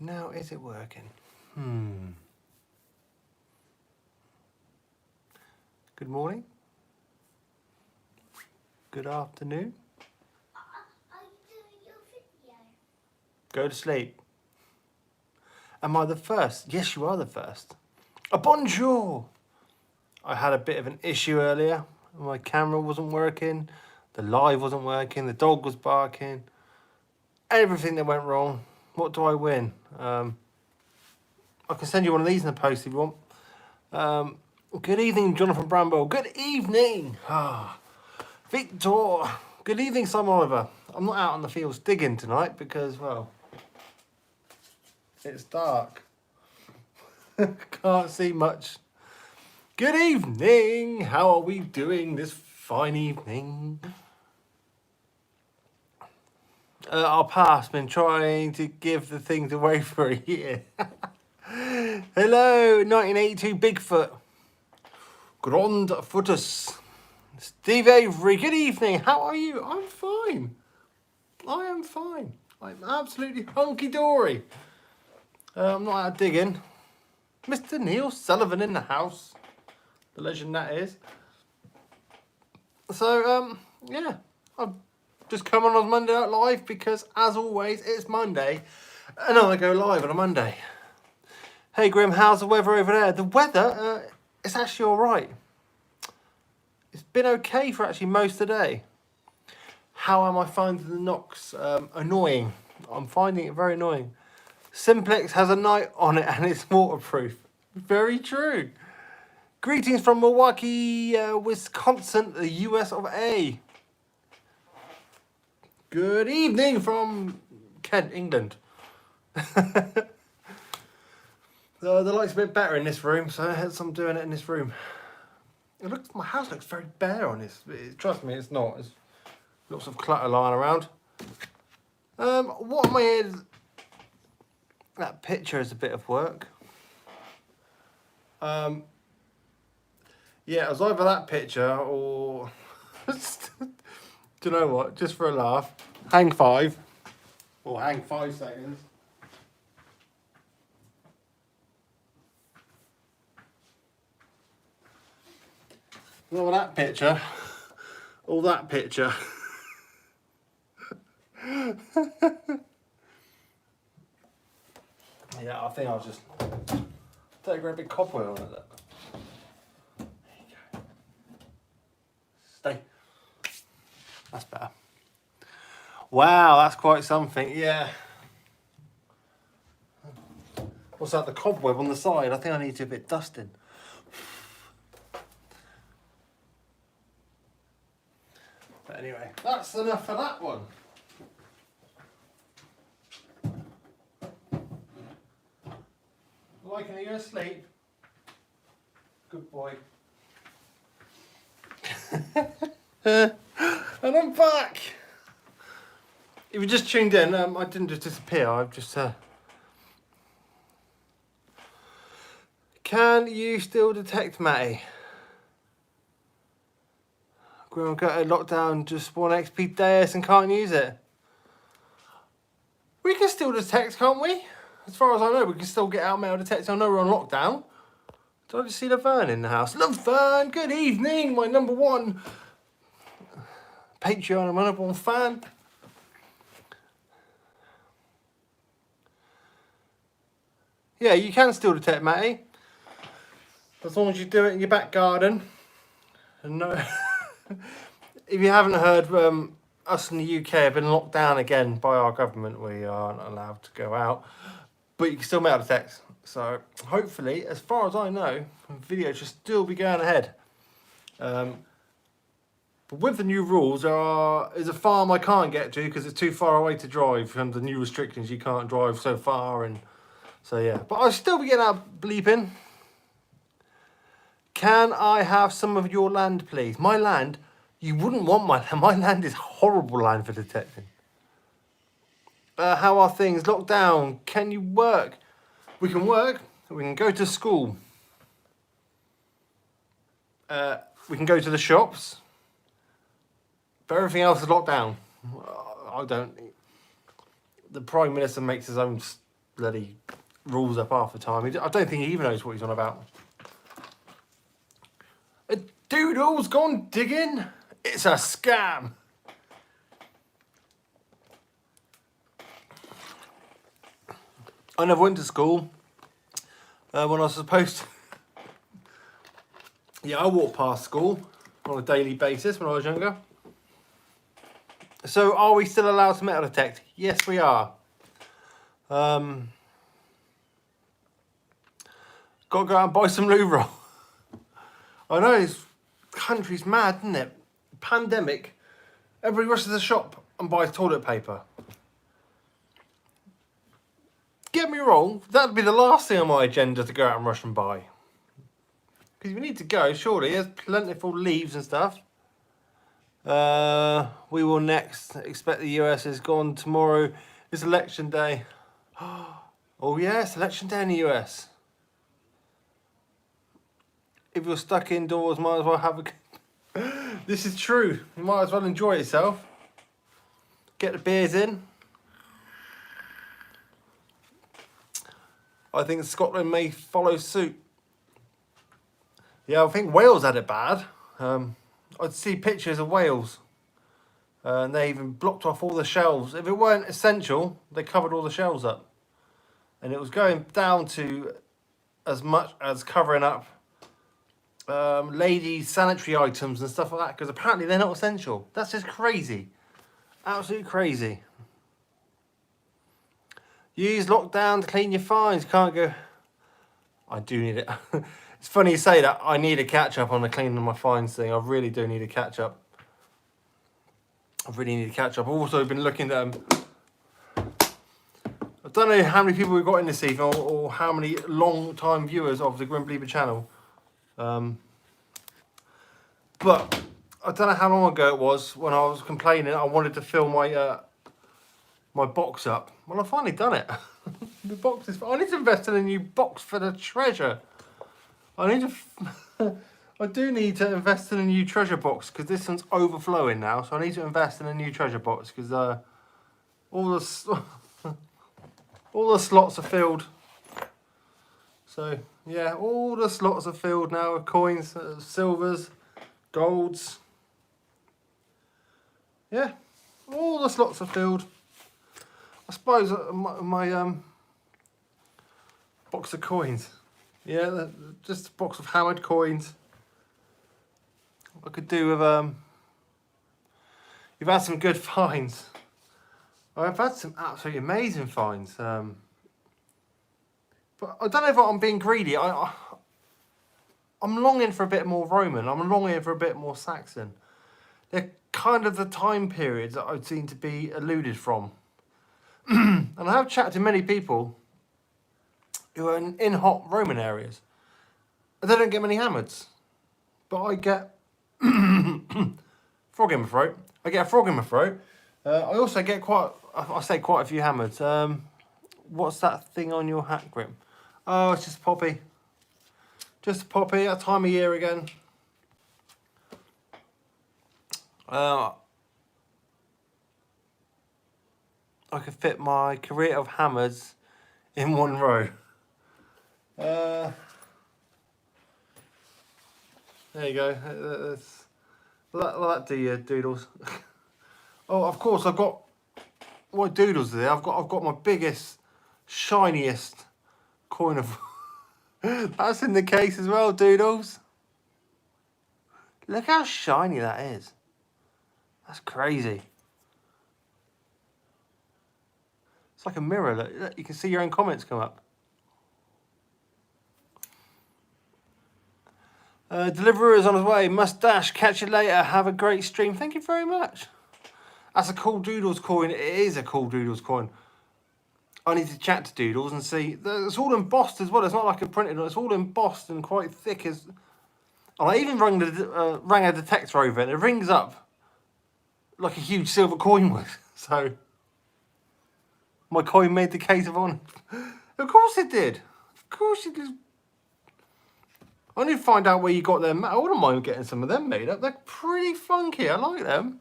Now, is it working? Good morning. Good afternoon. Are you doing your video? Go to sleep. Am I the first? Yes, you are the first. A bonjour. I had a bit of an issue earlier. My camera wasn't working. The live wasn't working. The dog was barking. Everything that went wrong. What do I win? I can send you one of these in the post if you want. Good evening, Jonathan Bramble. Good evening. Victor. Good evening, Simon Oliver. I'm not out on the fields digging tonight because, well, it's dark. Can't see much. Good evening. How are we doing this fine evening? Our past been trying to give the things away for a year. Hello, 1982 Bigfoot. Grand Footus. Steve Avery, good evening. How are you? I'm fine. I am fine. I'm absolutely hunky-dory. I'm not out digging. Mr. Neil Sullivan in the house. The legend that is. So, yeah. I've just come on Monday Night Live because, as always, it's Monday. And I go live on a Monday. Hey, Grim, how's the weather over there? The weather, it's actually all right. It's been okay for actually most of the day. How am I finding the knocks? Annoying. I'm finding it very annoying. Simplex has a night on it and it's waterproof. Very true. Greetings from Milwaukee, Wisconsin, the US of A. Good evening from Kent, England. The light's a bit better in this room, so I'm doing it in this room. My house looks very bare on this. Trust me, it's not. There's lots of clutter lying around. What am I in? That picture is a bit of work. Yeah, it was either that picture or... Do you know what? Just for a laugh. Hang 5. Or hang 5 seconds. Well, that picture, or that picture. Yeah, I think I'll just take a great big cobweb on it. There you go. Stay. That's better. Wow, that's quite something. Yeah. What's that? The cobweb on the side. I think I need to do a bit dusting. But anyway, that's enough for that one. Lycan, are you asleep? Good boy. And I'm back. If you just tuned in, I didn't just disappear. I've just... Can you still detect Matty? We'll go to lockdown, just one XP Deus and can't use it. We can still detect, can't we? As far as I know, we can still get our mail detector. I know we're on lockdown. Did I just see Laverne in the house? Laverne, good evening, my number one Patreon and my number one fan. Yeah, you can still detect Matty. As long as you do it in your back garden. And no, if you haven't heard, us in the UK have been locked down again by our government. We aren't allowed to go out. But you can still mail the text. So hopefully, as far as I know, videos should still be going ahead. But with the new rules, there's a farm I can't get to because it's too far away to drive. From the new restrictions, you can't drive so far, and so yeah. But I'll still be getting out bleeping. Can I have some of your land, please? My land? You wouldn't want my land. My land is horrible land for detecting. How are things? Lockdown. Can you work? We can work. We can go to school. We can go to the shops. But everything else is locked down. I don't... The Prime Minister makes his own bloody rules up half the time. I don't think he even knows what he's on about. A doodle's gone digging. It's a scam. I never went to school when I was supposed to. Yeah, I walked past school on a daily basis when I was younger. So are we still allowed to metal detect? Yes, we are. Got to go out and buy some loo roll. I know, this country's mad, isn't it? Pandemic. Everybody rushes to the shop and buys toilet paper. Get me wrong, that'd be the last thing on my agenda to go out and rush and buy. Because if you need to go, surely there's plentiful leaves and stuff. We will next expect the US is gone tomorrow. It's election day. Oh yes, election day in the US. If you're stuck indoors, might as well have a... This is true. You might as well enjoy yourself. Get the beers in. I think Scotland may follow suit. Yeah, I think Wales had it bad. I'd see pictures of Wales. And they even blocked off all the shelves. If it weren't essential, they covered all the shelves up. And it was going down to as much as covering up ladies' sanitary items and stuff like that, because apparently they're not essential. That's just crazy. Absolutely crazy. Use lockdown to clean your fines. Can't go... I do need it. It's funny you say that. I need a catch up on the cleaning my fines thing. I really do need a catch up. I really need to catch up. I've also been looking at... I don't know how many people we've got in this evening, or how many long-time viewers of the Grim Believer channel. But I don't know how long ago it was when I was complaining I wanted to fill my my box up. Well, I've finally done it. The box is... I need to invest in a new box for the treasure. I need to... I do need to invest in a new treasure box, because this one's overflowing now. So I need to invest in a new treasure box, because all the all the slots are filled. So yeah, all the slots are filled now with coins, silvers, golds. Yeah, all the slots are filled. I suppose my box of coins. Yeah, just a box of hammered coins. I could do with you've had some good finds. I've had some absolutely amazing finds. But I don't know if I'm being greedy. I'm longing for a bit more Roman. I'm longing for a bit more Saxon. They're kind of the time periods that I've seen to be eluded from. And I have chatted to many people who are in hot Roman areas. They don't get many hammered. But I get frog in my throat. I get a frog in my throat. I also get quite a few hammered. What's that thing on your hat, Grim? Oh, it's just a poppy. Just a poppy, that time of year again. I could fit my career of hammers in one row. There you go. Will that do you, doodles? Oh, of course, I've got... What doodles are there? I've got my biggest, shiniest coin of... That's in the case as well, doodles. Look how shiny that is. That's crazy. It's like a mirror. Look, you can see your own comments come up. Deliverer is on his way. Mustache, catch you later. Have a great stream. Thank you very much. That's a cool Doodles coin. It is a cool Doodles coin. I need to chat to Doodles and see. It's all embossed as well. It's not like a printed. It's all embossed and quite thick. And I even rang a detector over it. And it rings up like a huge silver coin would. So my coin made the case of honor. Of course it did. Of course it did. I need to find out where you got them. I wouldn't mind getting some of them made up. They're pretty funky. I like them.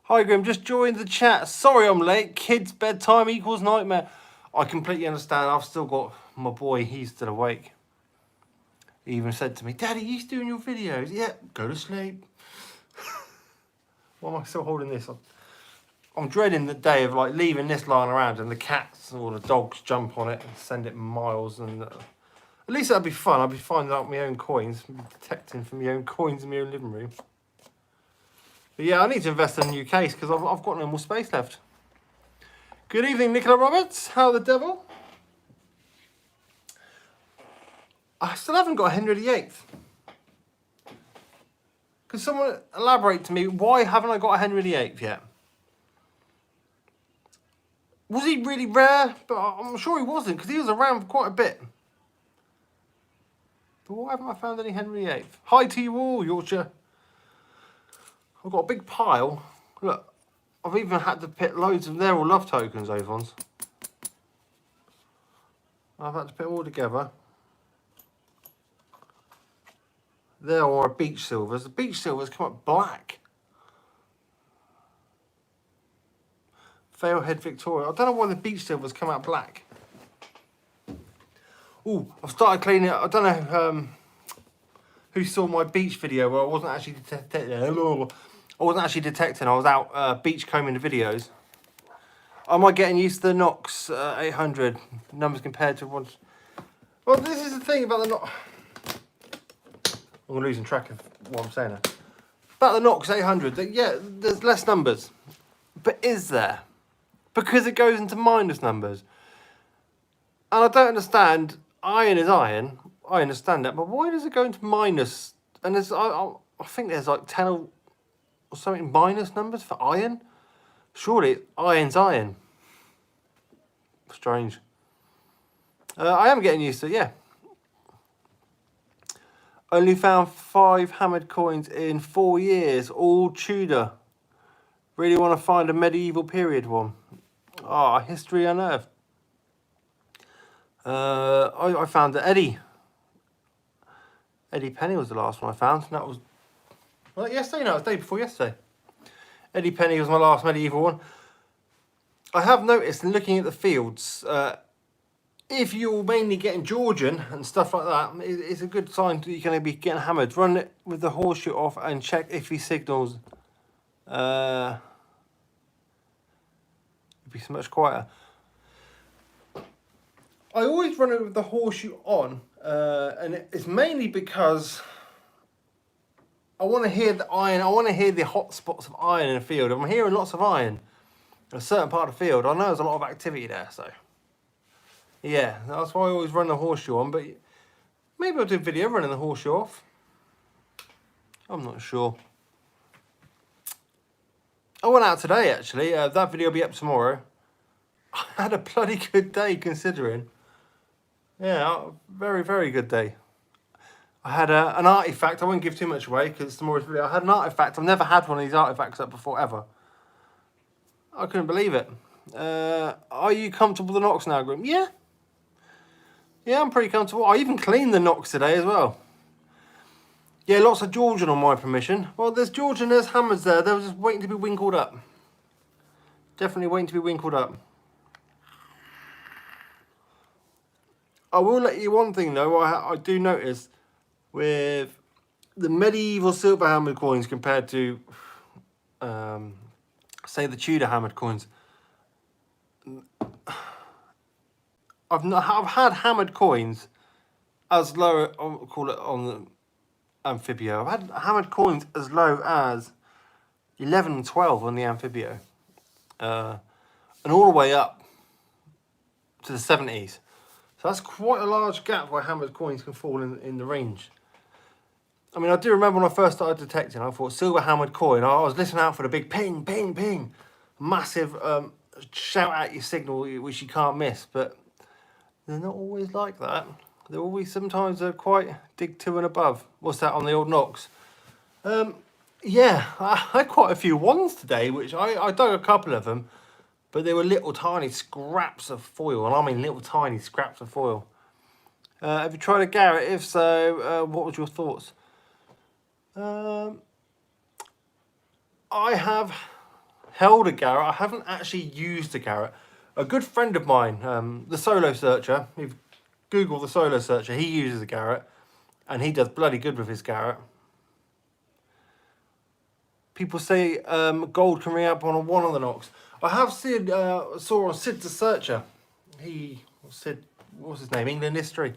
Hi Grim, just joined the chat. Sorry I'm late. Kids bedtime equals nightmare. I completely understand. I've still got my boy, he's still awake. He even said to me, Daddy, you still doing your videos? Yeah, go to sleep. Why am I still holding this? I'm dreading the day of like leaving this lying around and the cats or the dogs jump on it and send it miles. And at least that'd be fun. I'd be finding out my own coins, detecting for my own coins in my own living room. But yeah, I need to invest in a new case because I've got no more space left. Good evening, Nicola Roberts. How the devil? I still haven't got a Henry VIII. Could someone elaborate to me, why haven't I got a Henry VIII yet? Was he really rare? But I'm sure he wasn't, because he was around for quite a bit. But why haven't I found any Henry VIII? Hi to you all, Yorkshire. I've got a big pile. Look, I've even had to put loads of, they're all love tokens, those ones. I've had to put them all together. There are beach silvers. The beach silvers come up black. Failhead Victoria. I don't know why the beach silvers come out black. Oh, I've started cleaning it. I don't know who saw my beach video where I wasn't actually detecting. I wasn't actually detecting. I was out beach combing the videos. Am I getting used to the Knox 800 numbers compared to ones? Well, this is the thing about the Knox. I'm losing track of what I'm saying now. About the Knox 800, yeah, there's less numbers. But is there? Because it goes into minus numbers. And I don't understand, iron is iron, I understand that, but why does it go into minus? And there's, I think there's like 10 or something minus numbers for iron? Surely iron's iron. Strange. I am getting used to it, yeah. Only found 5 hammered coins in 4 years, all Tudor. Really want to find a medieval period one. Ah, history unearthed. I found that Eddie Penny was the last one I found. And that was, well, yesterday? No, it was the day before yesterday. Eddie Penny was my last medieval one. I have noticed in looking at the fields, if you're mainly getting Georgian and stuff like that, it's a good sign that you're going to be getting hammered. Run it with the horseshoe off and check if he signals. It'd be so much quieter. I always run it with the horseshoe on, and it's mainly because I want to hear the iron. I want to hear the hot spots of iron in the field. I'm hearing lots of iron in a certain part of the field. I know there's a lot of activity there, so yeah, that's why I always run the horseshoe on. But maybe I'll do a video running the horseshoe off. I'm not sure. I went out today actually. That video will be up tomorrow. I had a bloody good day considering. Yeah, very, very good day. I had an artifact. I won't give too much away because it's tomorrow's video. I had an artifact. I've never had one of these artifacts up before, ever. I couldn't believe it. Are you comfortable with the Knox now, Grim? Yeah. Yeah, I'm pretty comfortable. I even cleaned the Knox today as well. Yeah, lots of Georgian on my permission. Well, there's Georgian, there's hammers there. They were just waiting to be winkled up. Definitely waiting to be winkled up. I will let you one thing though, I do notice with the medieval silver hammered coins compared to, say, the Tudor hammered coins. I've had hammered coins as low, I'll call it on the Amphibio. I've had hammered coins as low as 11 and 12 on the Amphibio. And all the way up to the 70s. So that's quite a large gap where hammered coins can fall in the range. I mean, I do remember when I first started detecting, I thought silver hammered coin. I was listening out for the big ping, ping, ping. Massive shout out your signal, which you can't miss. But they're not always like that. They're always, sometimes they're quite dig to and above. What's that on the old Knox? Yeah, I had quite a few ones today, which I dug a couple of them. But they were little tiny scraps of foil, and I mean little tiny scraps of foil. Have you tried a Garrett? If so, what was your thoughts? I have held a Garrett. I haven't actually used a Garrett. A good friend of mine, the Solo Searcher, if you Google the Solo Searcher, he uses a Garrett, and he does bloody good with his Garrett. People say gold can ring up on a 1 on the knocks. I have seen, saw on Sid the Searcher. Sid, what's his name? England History.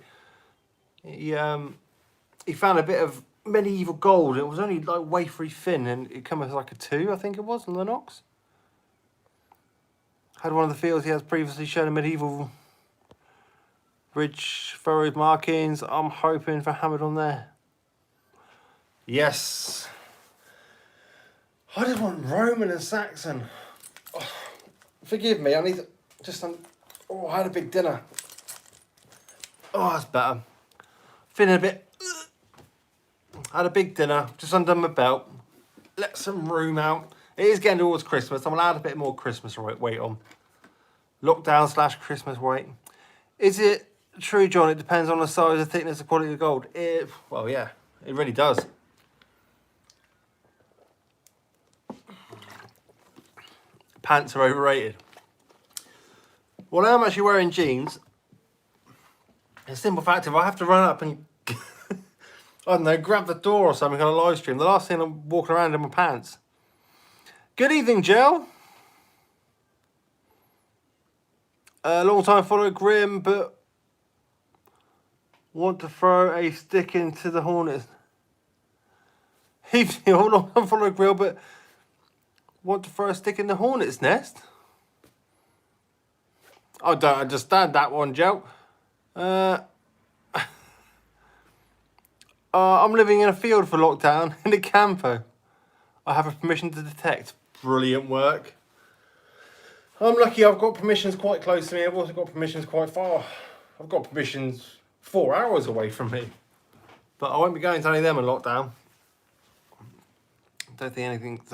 He found a bit of medieval gold. It was only like wafery thin, and it came as like a 2, I think it was, on the knocks. Had one of the fields he has previously shown a medieval ridge furrowed markings. I'm hoping for hammered on there. Yes. I just want Roman and Saxon. Oh, forgive me, I need to just... oh, I had a big dinner. Oh, that's better. Feeling a bit... had a big dinner, just undone my belt. Let some room out. It is getting towards Christmas. I'm going to add a bit more Christmas weight on. Lockdown / Christmas weight. Is it true, John? It depends on the size, the thickness, the quality of the gold. Well, yeah, it really does. Pants are overrated. Well, I'm actually wearing jeans. The simple fact if I have to run up and I don't know, grab the door or something on a live stream, the last thing I'm walking around in my pants. Good evening, Gel. Long time follower Grim, but want to throw a stick into the Hornets. Long time follower Grill, but want to throw a stick in the Hornet's nest? I don't understand that one, Joe. I'm living in a field for lockdown in a campo. I have a permission to detect. Brilliant work. I'm lucky I've got permissions quite close to me. I've also got permissions quite far. I've got permissions 4 hours away from me. But I won't be going to any of them in lockdown. I don't think anything's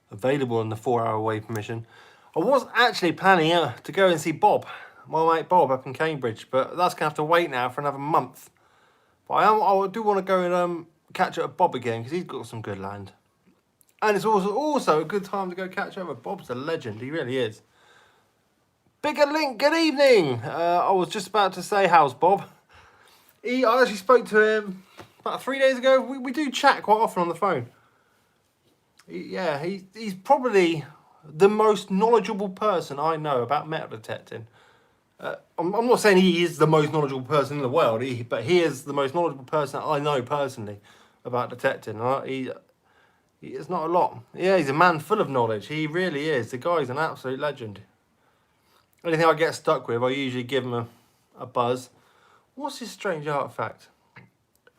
available in the 4 hour away permission. I was actually planning to go and see Bob, my mate Bob up in Cambridge, but that's going to have to wait now for another month. But I do want to go and catch up with Bob again because he's got some good land. And it's also a good time to go catch up with Bob's a legend, he really is. Bigger Link, good evening. I was just about to say, how's Bob? I actually spoke to him about 3 days ago. We do chat quite often on the phone. He's probably the most knowledgeable person I know about metal detecting. I'm not saying he is the most knowledgeable person in the world, but he is the most knowledgeable person I know personally about detecting. He is not a lot. Yeah, he's a man full of knowledge. He really is. The guy's an absolute legend. Anything I get stuck with, I usually give him a buzz. What's this strange artifact?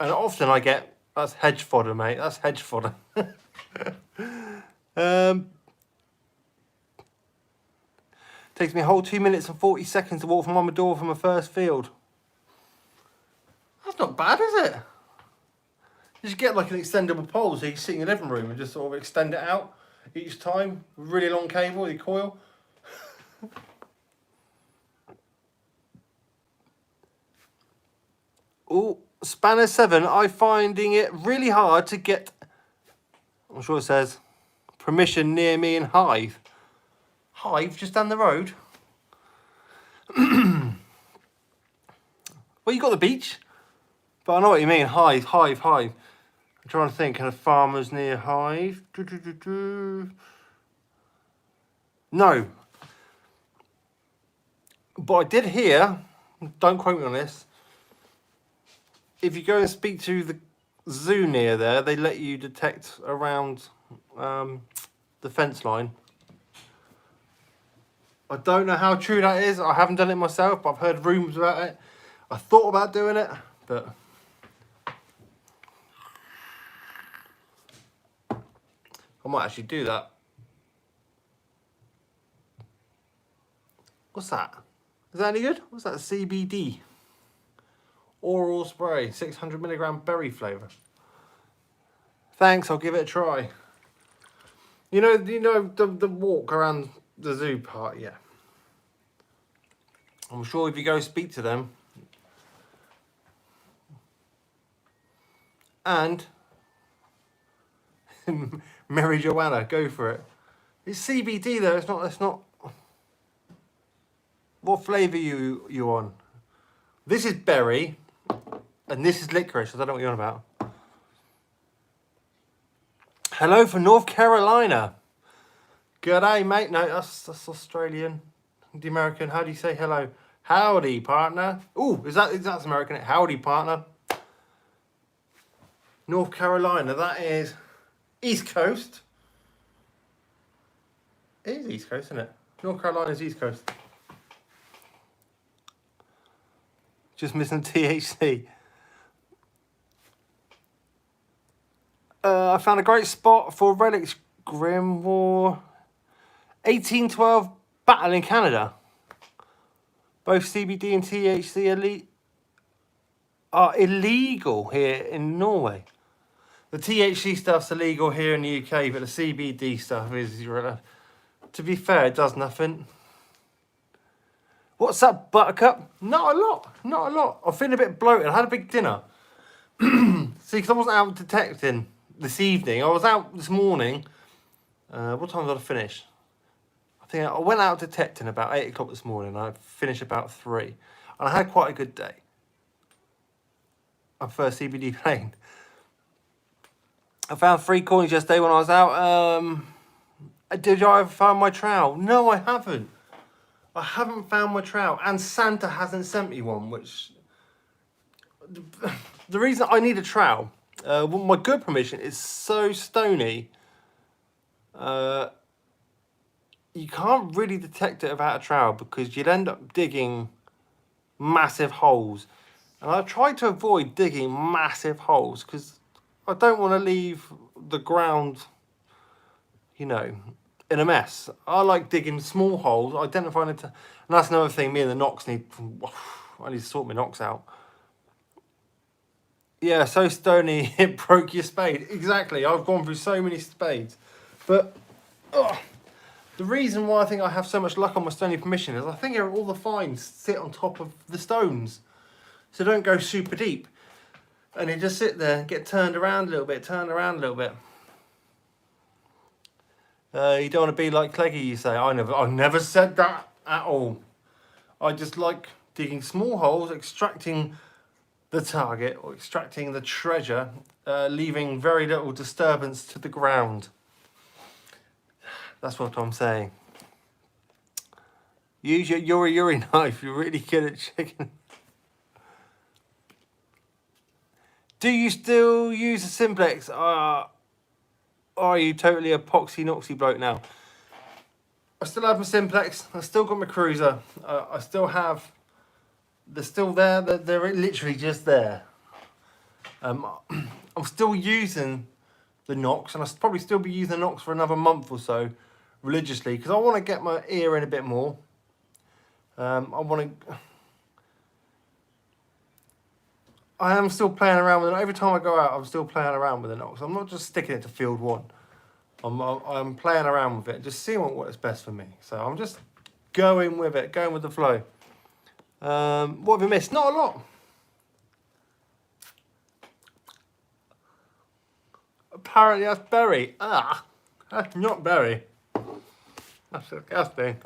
And often I get, that's hedge fodder, mate. That's hedge fodder. Takes me a whole 2 minutes and 40 seconds to walk from my door from my first field. That's not bad, is it? You should get like an extendable pole so you can sit in your living room and just sort of extend it out each time. Really long cable with your coil. Oh, Spanner 7, I'm finding it really hard to get, I'm sure it says, permission near me in Hive. Hive, just down the road? Well, you got the beach, but I know what you mean, Hive. I'm trying to think, kind of farmers near Hive. No. But I did hear, don't quote me on this, if you go and speak to the zoo near there, they let you detect around the fence line. I don't know how true that is. I haven't done it myself, but I've heard rumours about it. I thought about doing it, but I might actually do that. What's that? Is that any good? What's that? CBD. Oral spray, 600mg berry flavour. Thanks, I'll give it a try. You know the walk around the zoo part, yeah. I'm sure if you go speak to them and Mary Joanna, go for it. It's CBD though, it's not What flavour you on? This is berry, and this is licorice. I don't know what you're on about. Hello from North Carolina. G'day, mate. No, that's Australian. The American. How do you say hello? Howdy, partner. Oh, that's American? Howdy, partner. North Carolina. That is East Coast. It is East Coast, isn't it? North Carolina's East Coast. Just missing THC. I found a great spot for relics. Grimoire 1812 Battle in Canada. Both CBD and THC are illegal here in Norway. The THC stuff's illegal here in the UK, but the CBD stuff is, to be fair, it does nothing. What's up, Buttercup? Not a lot, not a lot. I'm feeling a bit bloated. I had a big dinner. See, because I wasn't out detecting this evening. I was out this morning. What time did I finish? I think I went out detecting about 8 o'clock this morning. I finished about 3. And I had quite a good day. My first CBD plane. I found 3 coins yesterday when I was out. Did I ever find my trowel? No, I haven't. I haven't found my trowel. And Santa hasn't sent me one, which... The reason I need a trowel, my good permission is so stony. You can't really detect it without a trowel because you'd end up digging massive holes. And I try to avoid digging massive holes because I don't want to leave the ground, you know, in a mess. I like digging small holes, identifying it. And that's another thing me and the knocks need. I need to sort my knocks out. Yeah, so stony it broke your spade. Exactly. I've gone through so many spades. But the reason why I think I have so much luck on my stony permission is I think all the finds sit on top of the stones. So don't go super deep. And you just sit there, get turned around a little bit, turned around a little bit. You don't want to be like Cleggy, you say. I never said that at all. I just like digging small holes, extracting the target or extracting the treasure, leaving very little disturbance to the ground. That's what I'm saying. Use your yuri knife. You're really good at chicken. Do you still use a simplex? Are you totally a poxy noxy bloke now? I still have my simplex. I still got my cruiser. I still have. They're still there. They're literally just there. I'm still using the Nox, and I'll probably still be using the Nox for another month or so, religiously, because I want to get my ear in a bit more. I am still playing around with it. Every time I go out, I'm still playing around with the Nox. I'm not just sticking it to field 1. I'm playing around with it, just seeing what works best for me. So I'm just going with it, going with the flow. What have we missed? Not a lot. Apparently that's berry. That's not berry. That's disgusting.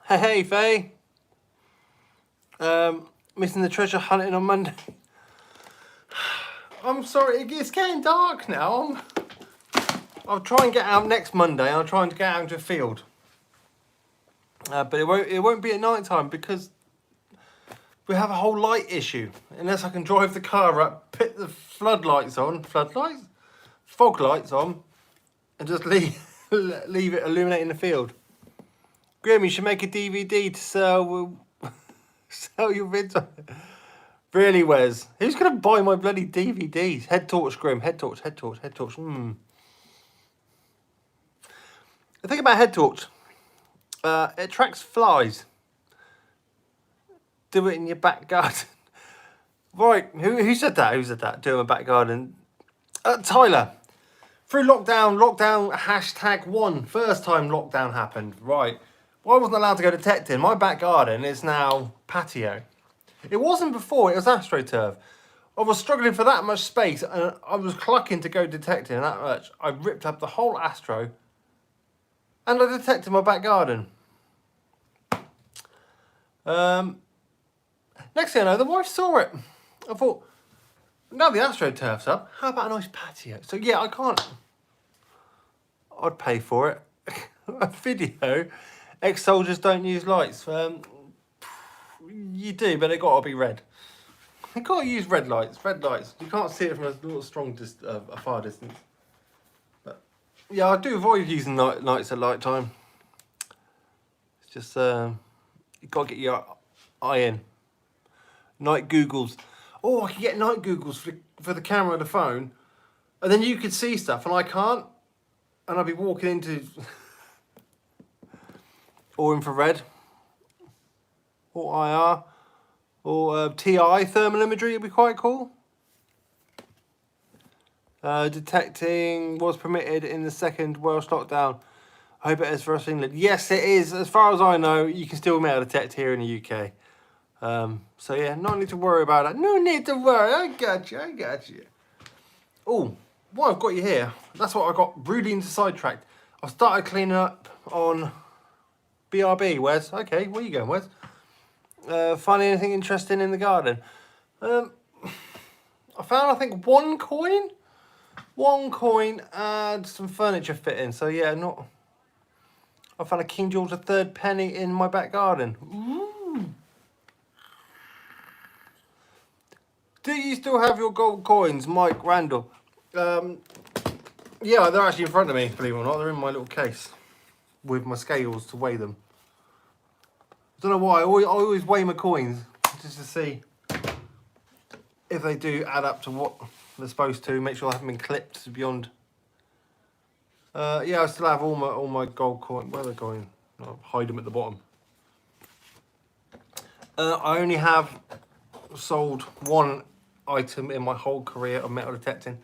Hey, Faye. Missing the treasure hunting on Monday. I'm sorry, it's getting dark now. I'll try and get out next Monday. I'll try and get out into a field. But it won't be at night time because we have a whole light issue. Unless I can drive the car up, put the fog lights on, and just leave it illuminating the field. Grim, you should make a DVD to sell your vids on it. Really, Wes? Who's going to buy my bloody DVDs? Head torch, Grim. Head torch. The thing about head torch, it attracts flies. Do it in your back garden. Right, who said that? Who said that? Do it in my back garden. Tyler. Through lockdown #1. First time lockdown happened. Right. Well, I wasn't allowed to go detecting. My back garden is now patio. It wasn't before, it was AstroTurf. I was struggling for that much space, and I was clucking to go detecting that much. I ripped up the whole Astro, and I detected my back garden. Next thing I know, the wife saw it. I thought, now the AstroTurf's up, how about a nice patio? So yeah, I can't. I'd pay for it. A video. Ex-soldiers don't use lights. You do, but they got to be red. You got to use red lights. Red lights. You can't see it from a little a far distance. But yeah, I do avoid using lights at night time. It's just you got to get your eye in. Night Googles. Oh, I can get night Googles for the camera of the phone, and then you could see stuff, and I can't. And I'll be walking into or infrared, or IR, or TI thermal imagery. It'd be quite cool. Detecting was permitted in the second Welsh lockdown. I hope it is for us in England. Yes, it is. As far as I know, you can still metal detect here in the UK. So yeah, no need to worry about it. No need to worry. I got you. I got you. Oh, what I've got you here. That's what I got rudely into sidetracked. I've started cleaning up on BRB. Wes? Okay, where you going, Wes? Finding anything interesting in the garden? I found, I think, one coin and some furniture fitting. So yeah, I found a King George III penny in my back garden. Ooh. Do you still have your gold coins, Mike Randall? Yeah, they're actually in front of me, believe it or not. They're in my little case with my scales to weigh them. I don't know why, I always weigh my coins just to see if they do add up to what they're supposed to. Make sure I haven't been clipped beyond. Yeah, I still have all my gold coins. Where are they going? I'll hide them at the bottom. I only have sold one item in my whole career of metal detecting,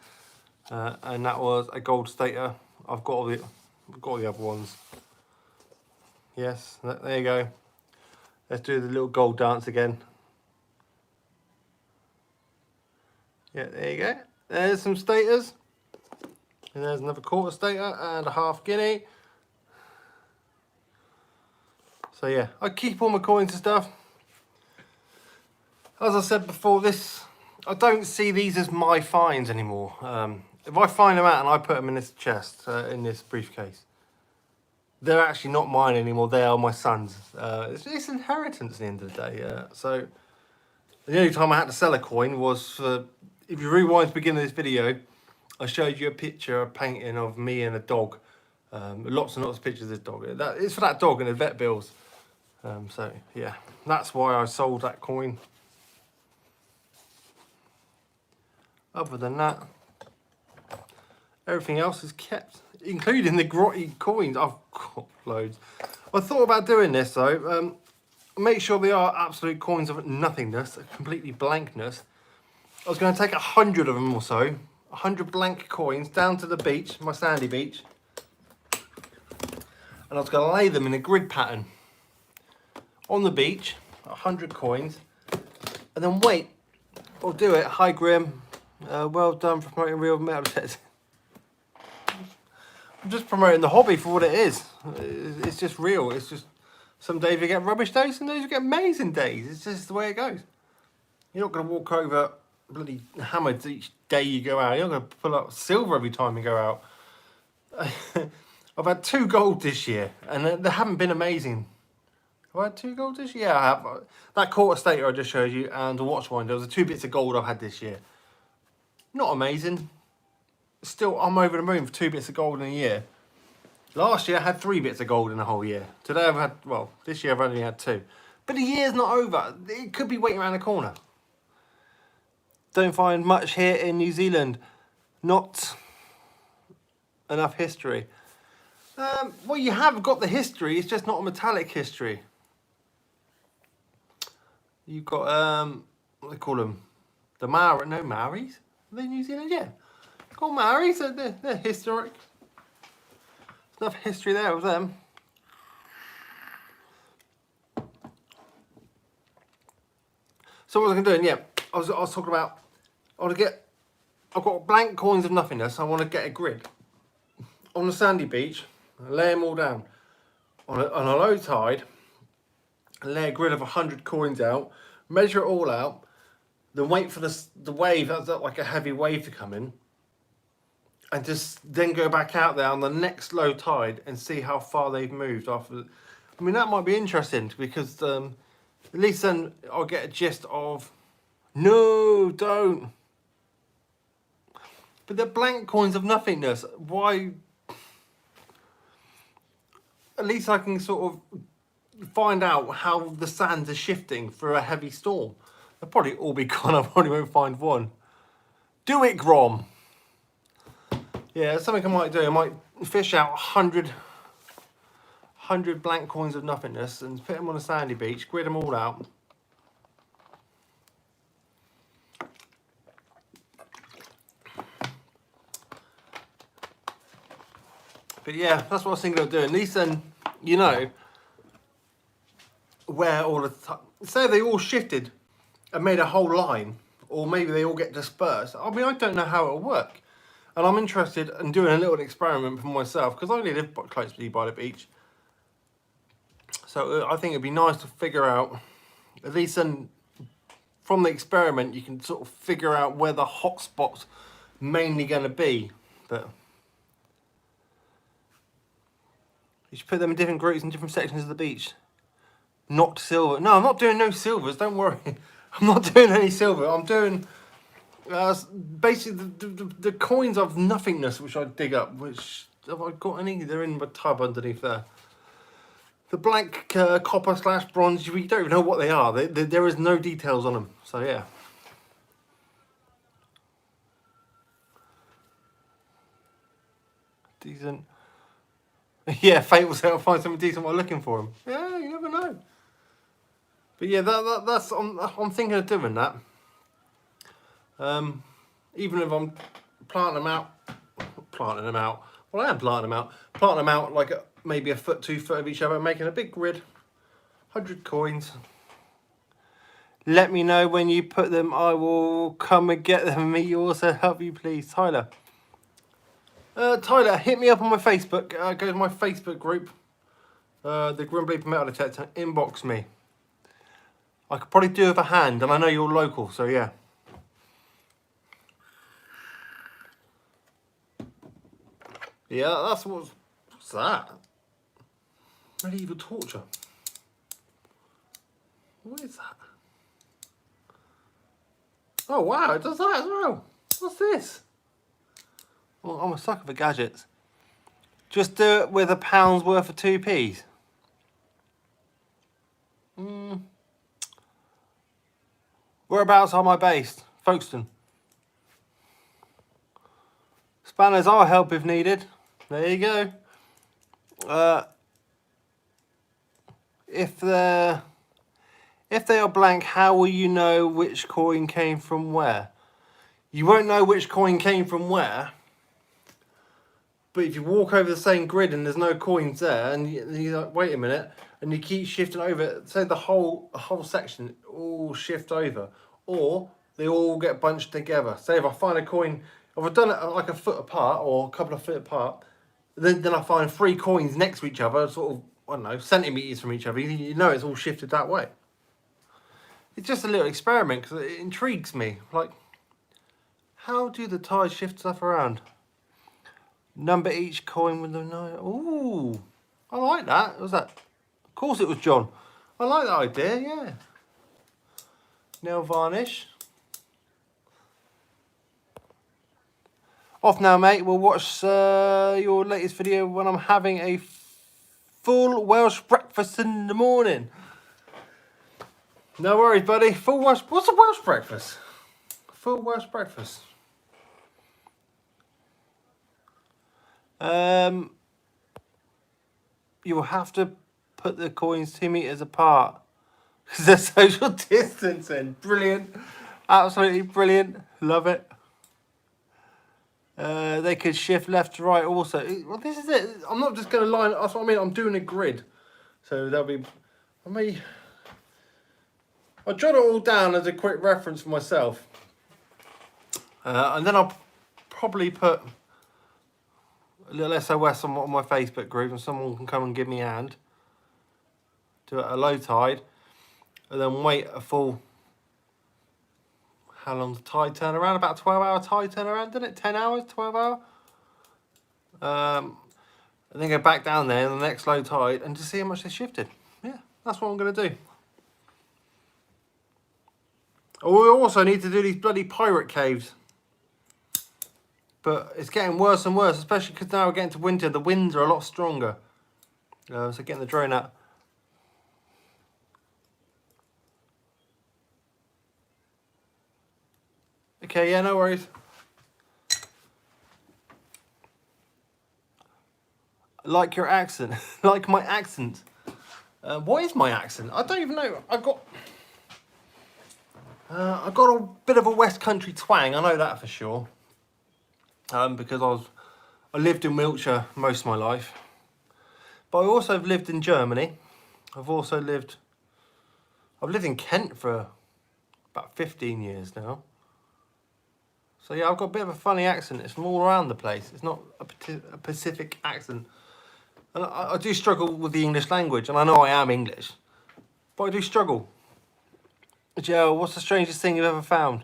and that was a gold stator. I've got all the other ones. Yes, there you go. Let's do the little gold dance again. Yeah, there you go. There's some stators. And there's another quarter stator and a half guinea. So yeah, I keep all my coins and stuff. As I said before, I don't see these as my finds anymore. If I find them out and I put them in this chest, in this briefcase, they're actually not mine anymore. They are my son's. It's inheritance at the end of the day. So the only time I had to sell a coin was for, if you rewind to the beginning of this video, I showed you a picture, a painting of me and a dog. Lots and lots of pictures of this dog. It's for that dog and the vet bills. So yeah, that's why I sold that coin. Other than that, everything else is kept, including the grotty coins. I've got loads. I thought about doing this though. Make sure they are absolute coins of nothingness, completely blankness. I was going to take 100 of them or so, 100 blank coins down to the beach, my sandy beach, and I was going to lay them in a grid pattern on the beach, 100 coins, and then wait, or do it. Hi Grim, well done for promoting real metal detecting. I'm just promoting the hobby for what it is. It's just real. It's just, some days you get rubbish days, some days you get amazing days. It's just the way it goes. You're not going to walk over bloody hammers each day you go out. You're not going to pull up silver every time you go out. I've had 2 gold this year, and they haven't been amazing. Have I had 2 gold this year? Yeah, I have. That quarter stater I just showed you, and the watch winder. Those are 2 bits of gold I've had this year. Not amazing. Still, I'm over the moon for 2 bits of gold in a year. Last year I had 3 bits of gold in a whole year. Today I've had, well, this year I've only had 2. But the year's not over. It could be waiting around the corner. Don't find much here in New Zealand. Not enough history. Well, you have got the history. It's just not a metallic history. You've got, what do they call them? The Maori, no Maoris? Are they New Zealand? Yeah. Called Maoris, they're historic. There's enough history there with them. So what was I doing? Yeah, I was talking about I've got blank coins of nothingness. I want to get a grid on the sandy beach, lay them all down on a low tide, lay a grid of 100 coins out, measure it all out, then wait for the wave, that's like a heavy wave to come in, and just then go back out there on the next low tide and see how far they've moved after. I mean, that might be interesting because at least then I'll get a gist of, no, don't. But they're blank coins of nothingness. Why? At least I can sort of find out how the sands are shifting through a heavy storm. They'll probably all be gone. I probably won't find one. Do it, Grom. Yeah, that's something I might do. I might fish out 100 blank coins of nothingness and put them on a sandy beach, grid them all out. But yeah, that's what I was thinking of doing. At least then, you know, where all the say they all shifted and made a whole line, or maybe they all get dispersed. I mean, I don't know how it'll work, and I'm interested in doing a little experiment for myself because I only live close to by the beach. So I think it'd be nice to figure out, at least then, from the experiment, you can sort of figure out where the hot spots mainly going to be. But you should put them in different groups in different sections of the beach. Not silver. No, I'm not doing no silvers. Don't worry. I'm not doing any silver. I'm doing basically the coins of nothingness, which I dig up. Which have I got any? They're in my tub underneath there. The blank copper / bronze. We don't even know what they are. There is no details on them. So yeah. Decent. Yeah, fate will say I'll find something decent while looking for them. Yeah, you never know. But yeah, that's I'm thinking of doing that. Even if I'm planting them out. Well, I am planting them out like maybe a foot, 2 foot of each other, making a big grid. 100 coins. Let me know when you put them. I will come and get them and meet you. Also, help you, please, Tyler. Tyler, hit me up on my Facebook. Go to my Facebook group, the Grim Bleeper Metal Detector. Inbox me. I could probably do with a hand, and I know you're local, so yeah. Yeah, that's what's that? Medieval torture. What is that? Oh wow, it does that as well. What's this? Well, I'm a sucker for gadgets. Just do it with £1 worth of 2p's. Whereabouts am I based? Folkestone. Spanners are help if needed. There you go. If they are blank, how will you know which coin came from where? You won't know which coin came from where. But if you walk over the same grid and there's no coins there, and you're like, wait a minute, and you keep shifting over, say the whole section all shift over, or they all get bunched together. Say if I find a coin, if I've done it like a foot apart or a couple of foot apart, then I find 3 coins next to each other, sort of, I don't know, centimetres from each other, you know it's all shifted that way. It's just a little experiment because it intrigues me. Like, how do the tides shift stuff around? Number each coin with the 9. Ooh, I like that. What was that? Of course it was John. I like that idea, yeah. Nail varnish. Off now, mate. We'll watch your latest video when I'm having a full Welsh breakfast in the morning. No worries, buddy. Full Welsh. What's a Welsh breakfast? Full Welsh breakfast. You will have to put the coins 2 meters apart because they're social distancing. Brilliant. Absolutely brilliant. Love it. They could shift left to right also. Well, this is it. I'm not just going to line. That's what I mean. I'm doing a grid. So there'll be. I'll jot it all down as a quick reference for myself. And then I'll probably put a little SOS on my Facebook group, and someone can come and give me a hand. Do it at a low tide, and then wait a full. How long's the tide turn around? About 12-hour tide turn around, didn't it? 10 hours, 12 hour. And then go back down there in the next low tide and just see how much they shifted. Yeah, that's what I'm going to do. Oh, we also need to do these bloody pirate caves. But it's getting worse and worse, especially because now we're getting to winter. The winds are a lot stronger. So getting the drone out. Okay, yeah, no worries. Like your accent. Like my accent. What is my accent? I don't even know. I got a bit of a West Country twang. I know that for sure. Because I lived in Wiltshire most of my life. But I also have lived in Germany. I've lived in Kent for about 15 years now. So yeah, I've got a bit of a funny accent. It's from all around the place. It's not a Pacific accent. And I do struggle with the English language, and I know I am English, but I do struggle. Joe, what's the strangest thing you've ever found?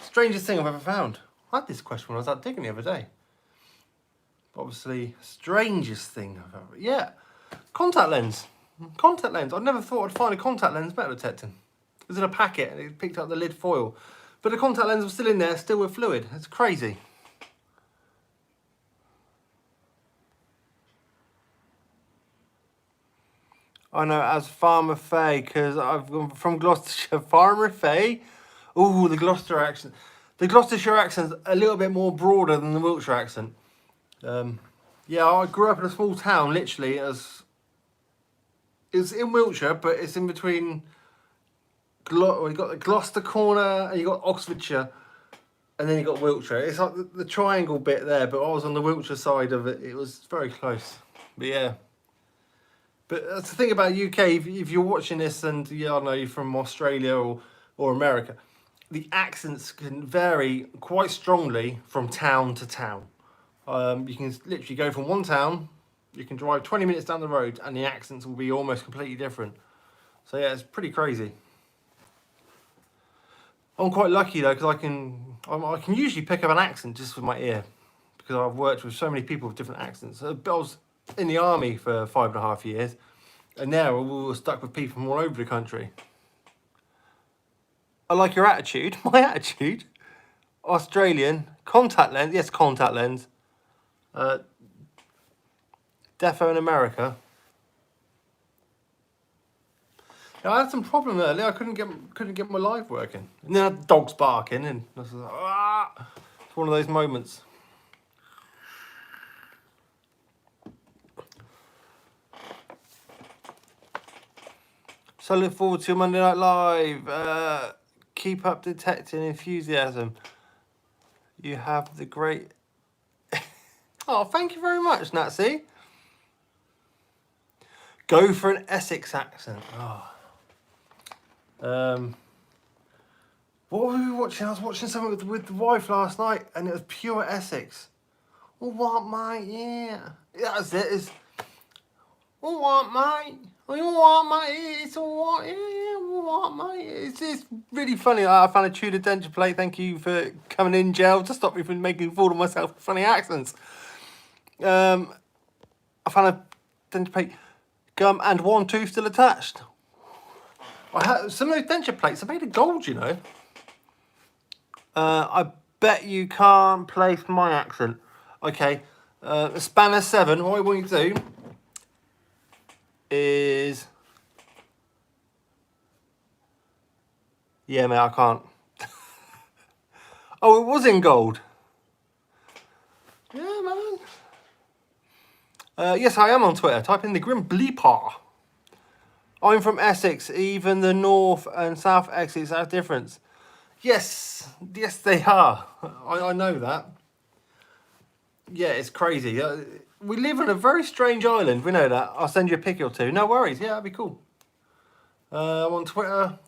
Strangest thing I've ever found? I had this question when I was out digging the other day. But obviously, strangest thing I've ever... Yeah, contact lens. Contact lens. I never thought I'd find a contact lens metal detecting. It was in a packet, and it picked up the lid foil. But the contact lens was still in there, still with fluid. It's crazy. I know, as Farmer Fay, because I've gone from Gloucestershire. Farmer Fay? Ooh, the Gloucester accent. The Gloucestershire accent's a little bit more broader than the Wiltshire accent. Yeah, I grew up in a small town, literally, it's in Wiltshire, but it's in between... You've got the Gloucester corner, and you've got Oxfordshire, and then you've got Wiltshire. It's like the triangle bit there, but I was on the Wiltshire side of it. It was very close. But yeah. But that's the thing about UK, if you're watching this and I don't know, you're from Australia or America, the accents can vary quite strongly from town to town. You can literally go from one town, you can drive 20 minutes down the road and the accents will be almost completely different. So yeah, it's pretty crazy. I'm quite lucky though, because I can usually pick up an accent just with my ear, because I've worked with so many people with different accents. I was in the army for 5.5 years, and now we were stuck with people from all over the country. I like your attitude. My attitude? Australian. Contact lens. Yes, contact lens. Defo in America. Now, I had some problem earlier. I couldn't get my live working. And then I had dogs barking, and I was like, ah! It's one of those moments. So I look forward to Monday Night Live. Keep up detecting enthusiasm. You have the great... Oh, thank you very much, Natsy. Go for an Essex accent. Oh. What were we watching? I was watching something with the wife last night, and it was pure Essex. Oh, what, mate? Yeah. That's it. It's... Oh, what, mate? Oh, what, mate? It's all right. Yeah, what, mate? It's really funny. I found a Tudor denture plate. Thank you for coming in, Gel, to stop me from making a fool of myself with funny accents. I found a denture plate, gum, and one tooth still attached. Some of those denture plates are made of gold, you know. I bet you can't place my accent. Okay. Spanner 7, what I want you to do is... Yeah, mate, I can't. Oh, it was in gold. Yeah, man. Yes, I am on Twitter. Type in the Grim Bleeper. I'm from Essex. Even the north and south exits have difference. Yes, yes, they are. I know that. Yeah, it's crazy. We live on a very strange island. We know that. I'll send you a pic or two. No worries. Yeah, that'd be cool. I'm on Twitter.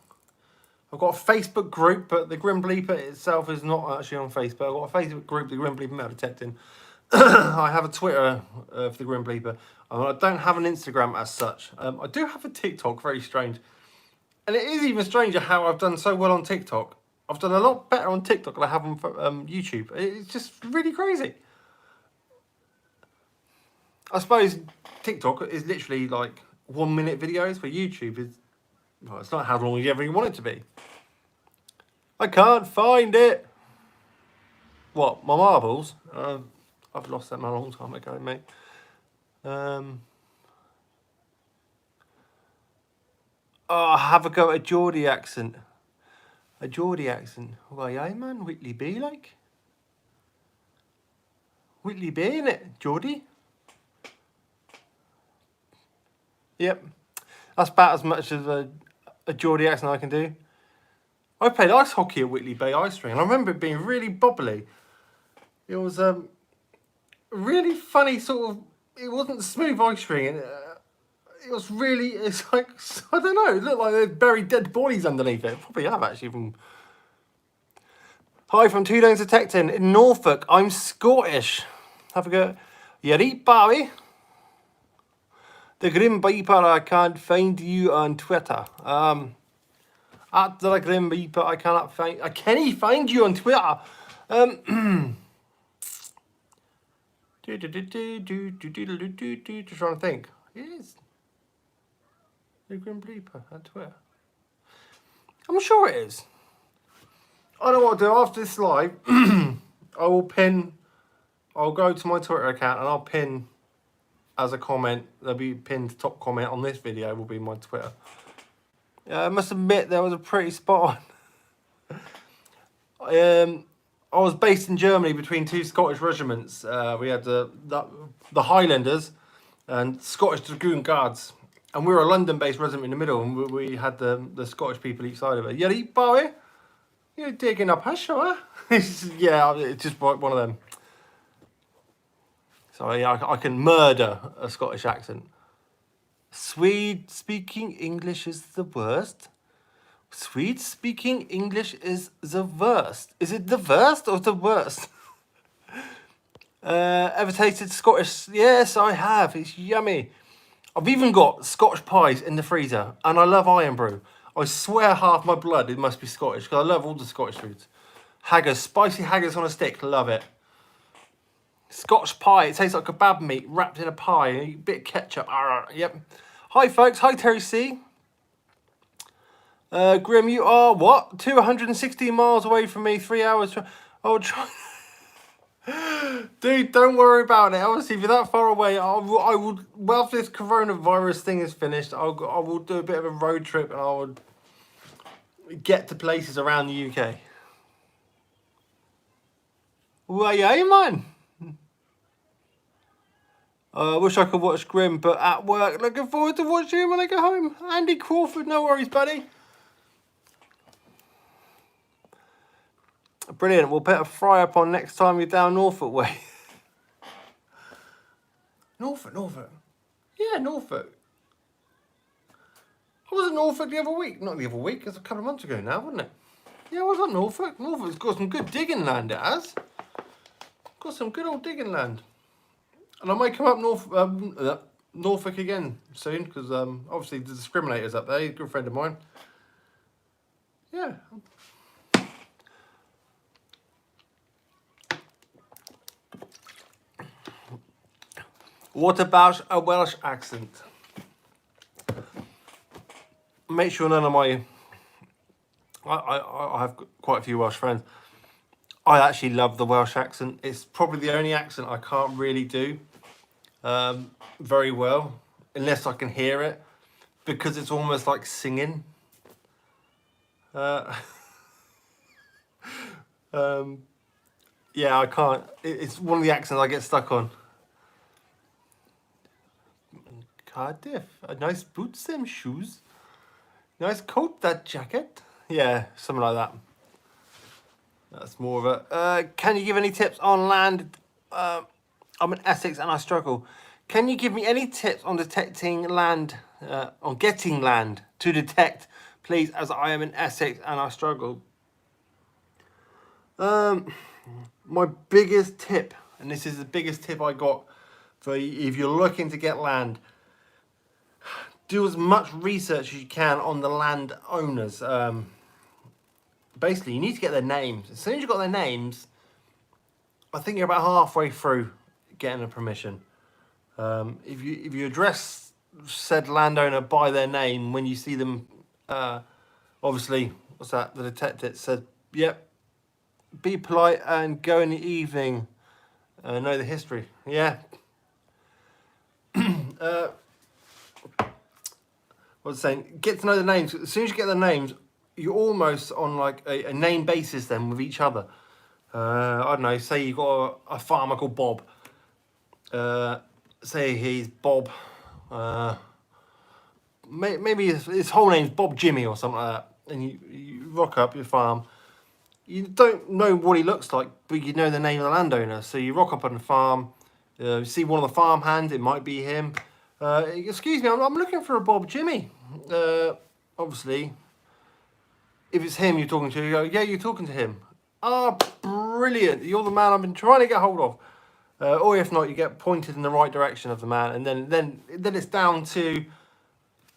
I've got a Facebook group, but the Grim Bleeper itself is not actually on Facebook. I've got a Facebook group, the Grim Bleeper Metal Detecting. I have a Twitter for the Grim Bleeper. I don't have an Instagram as such. I do have a TikTok, very strange. And it is even stranger how I've done so well on TikTok. I've done a lot better on TikTok than I have on YouTube. It's just really crazy. I suppose TikTok is literally like 1 minute videos, but YouTube is, well, it's not how long you ever want it to be. I can't find it. What, my marbles? I've lost them a long time ago, mate. Oh, have a go at a Geordie accent. A Geordie accent. Why, aye, man? Whitley Bay, like? Whitley Bay, innit? Geordie? Yep. That's about as much as a Geordie accent I can do. I played ice hockey at Whitley Bay Ice Rink, and I remember it being really bobbly. It was really funny sort of... It wasn't smooth ice rink. It was really... It's like... I don't know. It looked like they'd buried dead bodies underneath it. Probably have, actually. From... Hi, from Two Lanes Detecting in Norfolk. I'm Scottish. Have a go. You right, Barry? The Grim Viper, I can't find you on Twitter. At the Grim Viper, I cannot find... I can't find you on Twitter. Just trying to think. It is the Grim Bleeper on Twitter. I'm sure it is. I know what I'll do after this live. I will pin. I'll go to my Twitter account and I'll pin as a comment. There'll be pinned top comment on this video. Will be my Twitter. I must admit there was a pretty spot on. I was based in Germany between two Scottish regiments. We had the Highlanders and Scottish Dragoon Guards. And we were a London-based regiment in the middle, and we had the Scottish people each side of it. Yeah, Barry? You're digging up hush, huh? Yeah, it's just one of them. So yeah, I can murder a Scottish accent. Swede speaking English is the worst. Swede speaking English is the worst. Is it the worst or the worst? Ever tasted Scottish? Yes, I have. It's yummy. I've even got Scotch pies in the freezer, and I love iron brew. I swear half my blood, it must be Scottish, because I love all the Scottish foods. Haggis, spicy haggis on a stick, love it. Scotch pie, it tastes like kebab meat wrapped in a pie, and a bit of ketchup. Yep. Hi folks, hi Terry C. Grim, you are what? 216 miles away from me, 3 hours. I'll try. Dude, don't worry about it. Obviously, if you're that far away, I will. Well, if this coronavirus thing is finished, I will do a bit of a road trip, and I would get to places around the UK. Well, yeah, man. Wish I could watch Grim, but at work. Looking forward to watching him when I get home. Andy Crawford, no worries, buddy. Brilliant. We'll put a fry up on next time you're down Norfolk way. Norfolk. Yeah, Norfolk. I was at Norfolk the other week. Not the other week, it's a couple of months ago now, wasn't it? Yeah, I was at Norfolk. Norfolk's got some good digging land, it has. Got some good old digging land. And I might come up Norfolk again soon, because obviously the discriminator's up there. He's a good friend of mine. Yeah. What about a Welsh accent? Make sure none of my... I have quite a few Welsh friends. I actually love the Welsh accent. It's probably the only accent I can't really do very well, unless I can hear it, because it's almost like singing. Yeah, I can't. It's one of the accents I get stuck on. Cardiff, a nice boots, them shoes. Nice coat, that jacket. Yeah, something like that. That's more of a... can you give any tips on land? I'm in Essex and I struggle. Can you give me any tips on detecting land, on getting land to detect please, as I am in Essex and I struggle. My biggest tip, and this is the biggest tip I got for if you're looking to get land, do as much research as you can on the land owners. Basically, you need to get their names. As soon as you've got their names, I think you're about halfway through getting a permission. If you address said landowner by their name when you see them, obviously, what's that? The detector said, "Yep, be polite and go in the evening. Know the history." Yeah. What I was saying, get to know the names. As soon as you get the names, you're almost on like a name basis then with each other. I don't know, say you've got a farmer called Bob. Say he's Bob. Maybe his whole name's Bob Jimmy or something like that. And you rock up your farm. You don't know what he looks like, but you know the name of the landowner. So you rock up on the farm. You see one of the farm hands, it might be him. Excuse me, I'm looking for a Bob Jimmy. Obviously, if it's him you're talking to, you go, yeah, you're talking to him. Ah, brilliant. You're the man I've been trying to get hold of. Or if not, you get pointed in the right direction of the man. And then it's down to,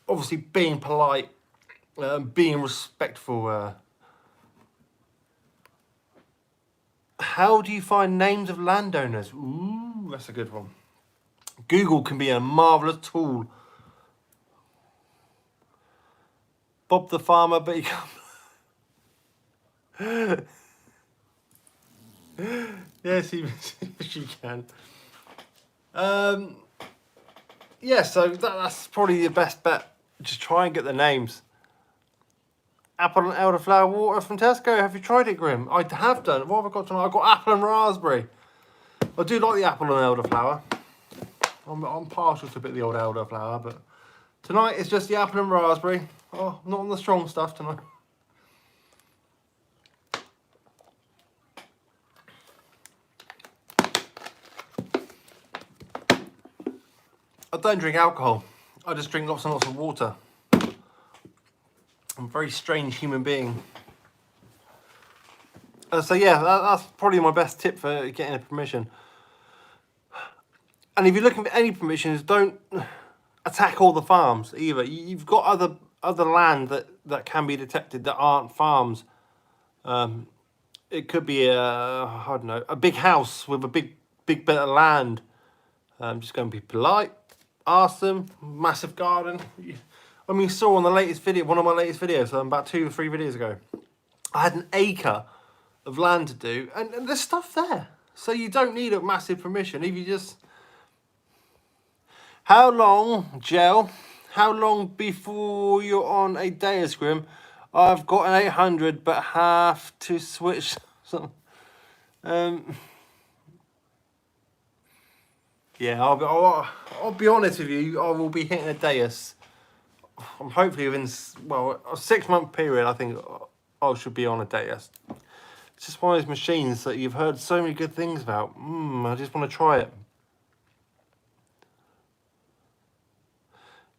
obviously, being polite, being respectful. How do you find names of landowners? Ooh, that's a good one. Google can be a marvellous tool. Bob the farmer, but you can't. Yes, you can. Yeah, so that's probably your best bet. Just try and get the names. Apple and elderflower water from Tesco. Have you tried it, Grim? I have done. What have I got tonight? I've got apple and raspberry. I do like the apple and elderflower. I'm partial to a bit of the old elderflower, but tonight it's just the apple and raspberry. Oh, not on the strong stuff tonight. I don't drink alcohol. I just drink lots and lots of water. I'm a very strange human being. So yeah, that's probably my best tip for getting a permission. And if you're looking for any permissions, don't attack all the farms either. You've got other land that can be detected that aren't farms. It could be I don't know, a big house with a big bit of land. I'm just going to be polite, ask them. Massive garden. I mean, you saw on the latest video, one of my latest videos, about 2 or 3 videos ago, I had an acre of land to do, and there's stuff there. So you don't need a massive permission. If you just... How long, Gel? How long before you're on a day scrim? I've got an 800, but have to switch something. Yeah, I'll be honest with you. I will be hitting a dais. I'm hopefully within, well, a 6-month period. I think I should be on a dais. It's just one of those machines that you've heard so many good things about. I just want to try it.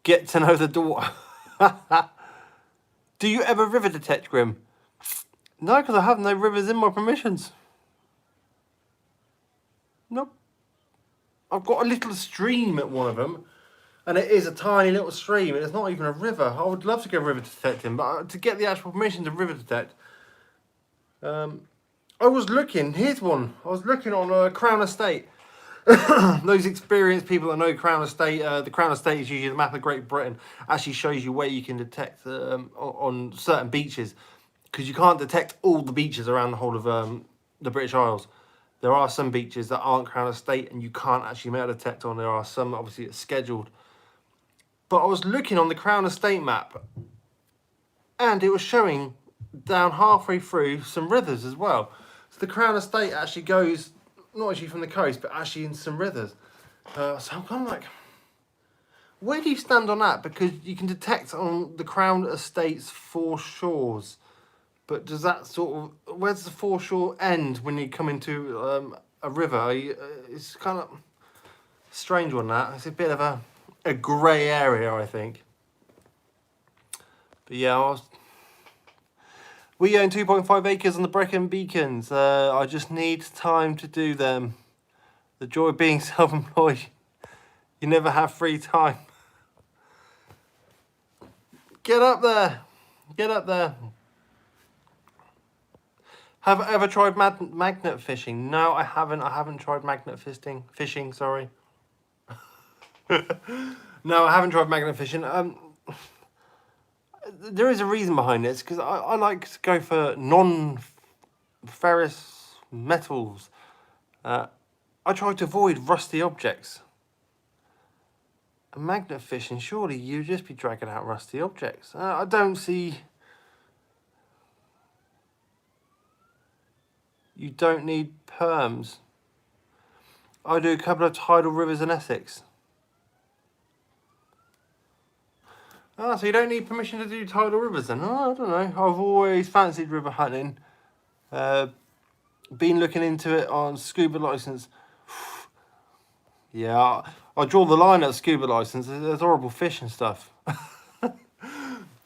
Get to know the daughter. Do you ever river detect, Grim? No, because I have no rivers in my permissions. Nope. I've got a little stream at one of them, and it is a tiny little stream, and it's not even a river. I would love to go river detecting, but to get the actual permission to river detect, I was looking. Here's one. I was looking on Crown Estate. Those experienced people that know Crown Estate, the Crown Estate is usually the map of Great Britain. Actually shows you where you can detect on certain beaches, because you can't detect all the beaches around the whole of the British Isles. There are some beaches that aren't Crown Estate and you can't actually make a detect on. There are some, obviously, it's scheduled. But I was looking on the Crown Estate map, and it was showing down halfway through some rivers as well. So the Crown Estate actually goes, not actually from the coast, but actually in some rivers. So I'm kind of like, where do you stand on that? Because you can detect on the Crown Estate's foreshores. But does that sort of, where does the foreshore end when you come into a river? It's kind of strange one, that. It's a bit of a grey area, I think. But But yeah, we own 2.5 acres on the Brecon Beacons. I just need time to do them. The joy of being self-employed. You never have free time. Get up there. Get up there. Have I ever tried magnet fishing? No, I haven't. I haven't tried magnet fishing, sorry. No, I haven't tried magnet fishing. There is a reason behind this, because I like to go for non-ferrous metals. I try to avoid rusty objects. And magnet fishing, surely you'd just be dragging out rusty objects. I don't see... You don't need perms. I do a couple of tidal rivers in Essex. Ah, so you don't need permission to do tidal rivers then? Oh, I don't know. I've always fancied river hunting. Been looking into it on scuba license. Yeah, I draw the line at scuba license. There's horrible fish and stuff. I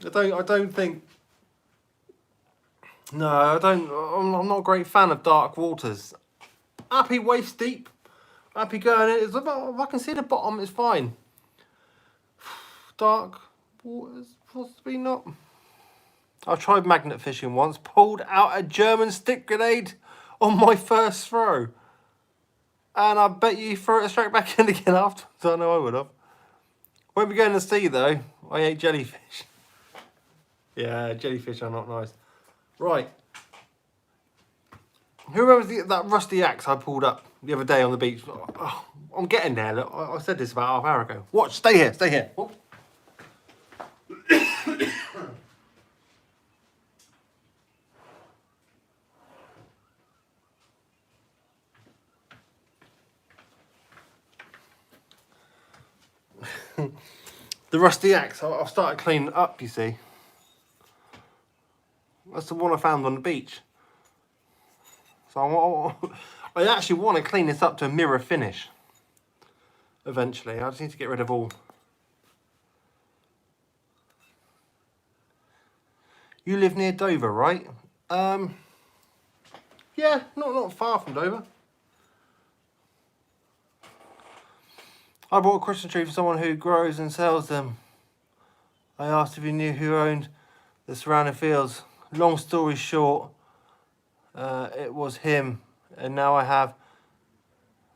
don't think. No, I don't. I'm not a great fan of dark waters. Happy waist deep. Happy going in. If I can see the bottom, it's fine. Dark waters, possibly not. I tried magnet fishing once. Pulled out a German stick grenade on my first throw. And I bet you threw it straight back in again afterwards. I know I would have. Won't be going to sea though. I ate jellyfish. Yeah, jellyfish are not nice. Right. Who remembers that rusty axe I pulled up the other day on the beach? Oh, I'm getting there. Look, I said this about half an hour ago. Watch, stay here, stay here. Oh. The rusty axe, I've started cleaning it up, you see. That's the one I found on the beach. So I actually want to clean this up to a mirror finish. Eventually, I just need to get rid of all. You live near Dover, right? Yeah, not far from Dover. I bought a Christmas tree for someone who grows and sells them. I asked if he knew who owned the surrounding fields. Long story short, it was him, and now I have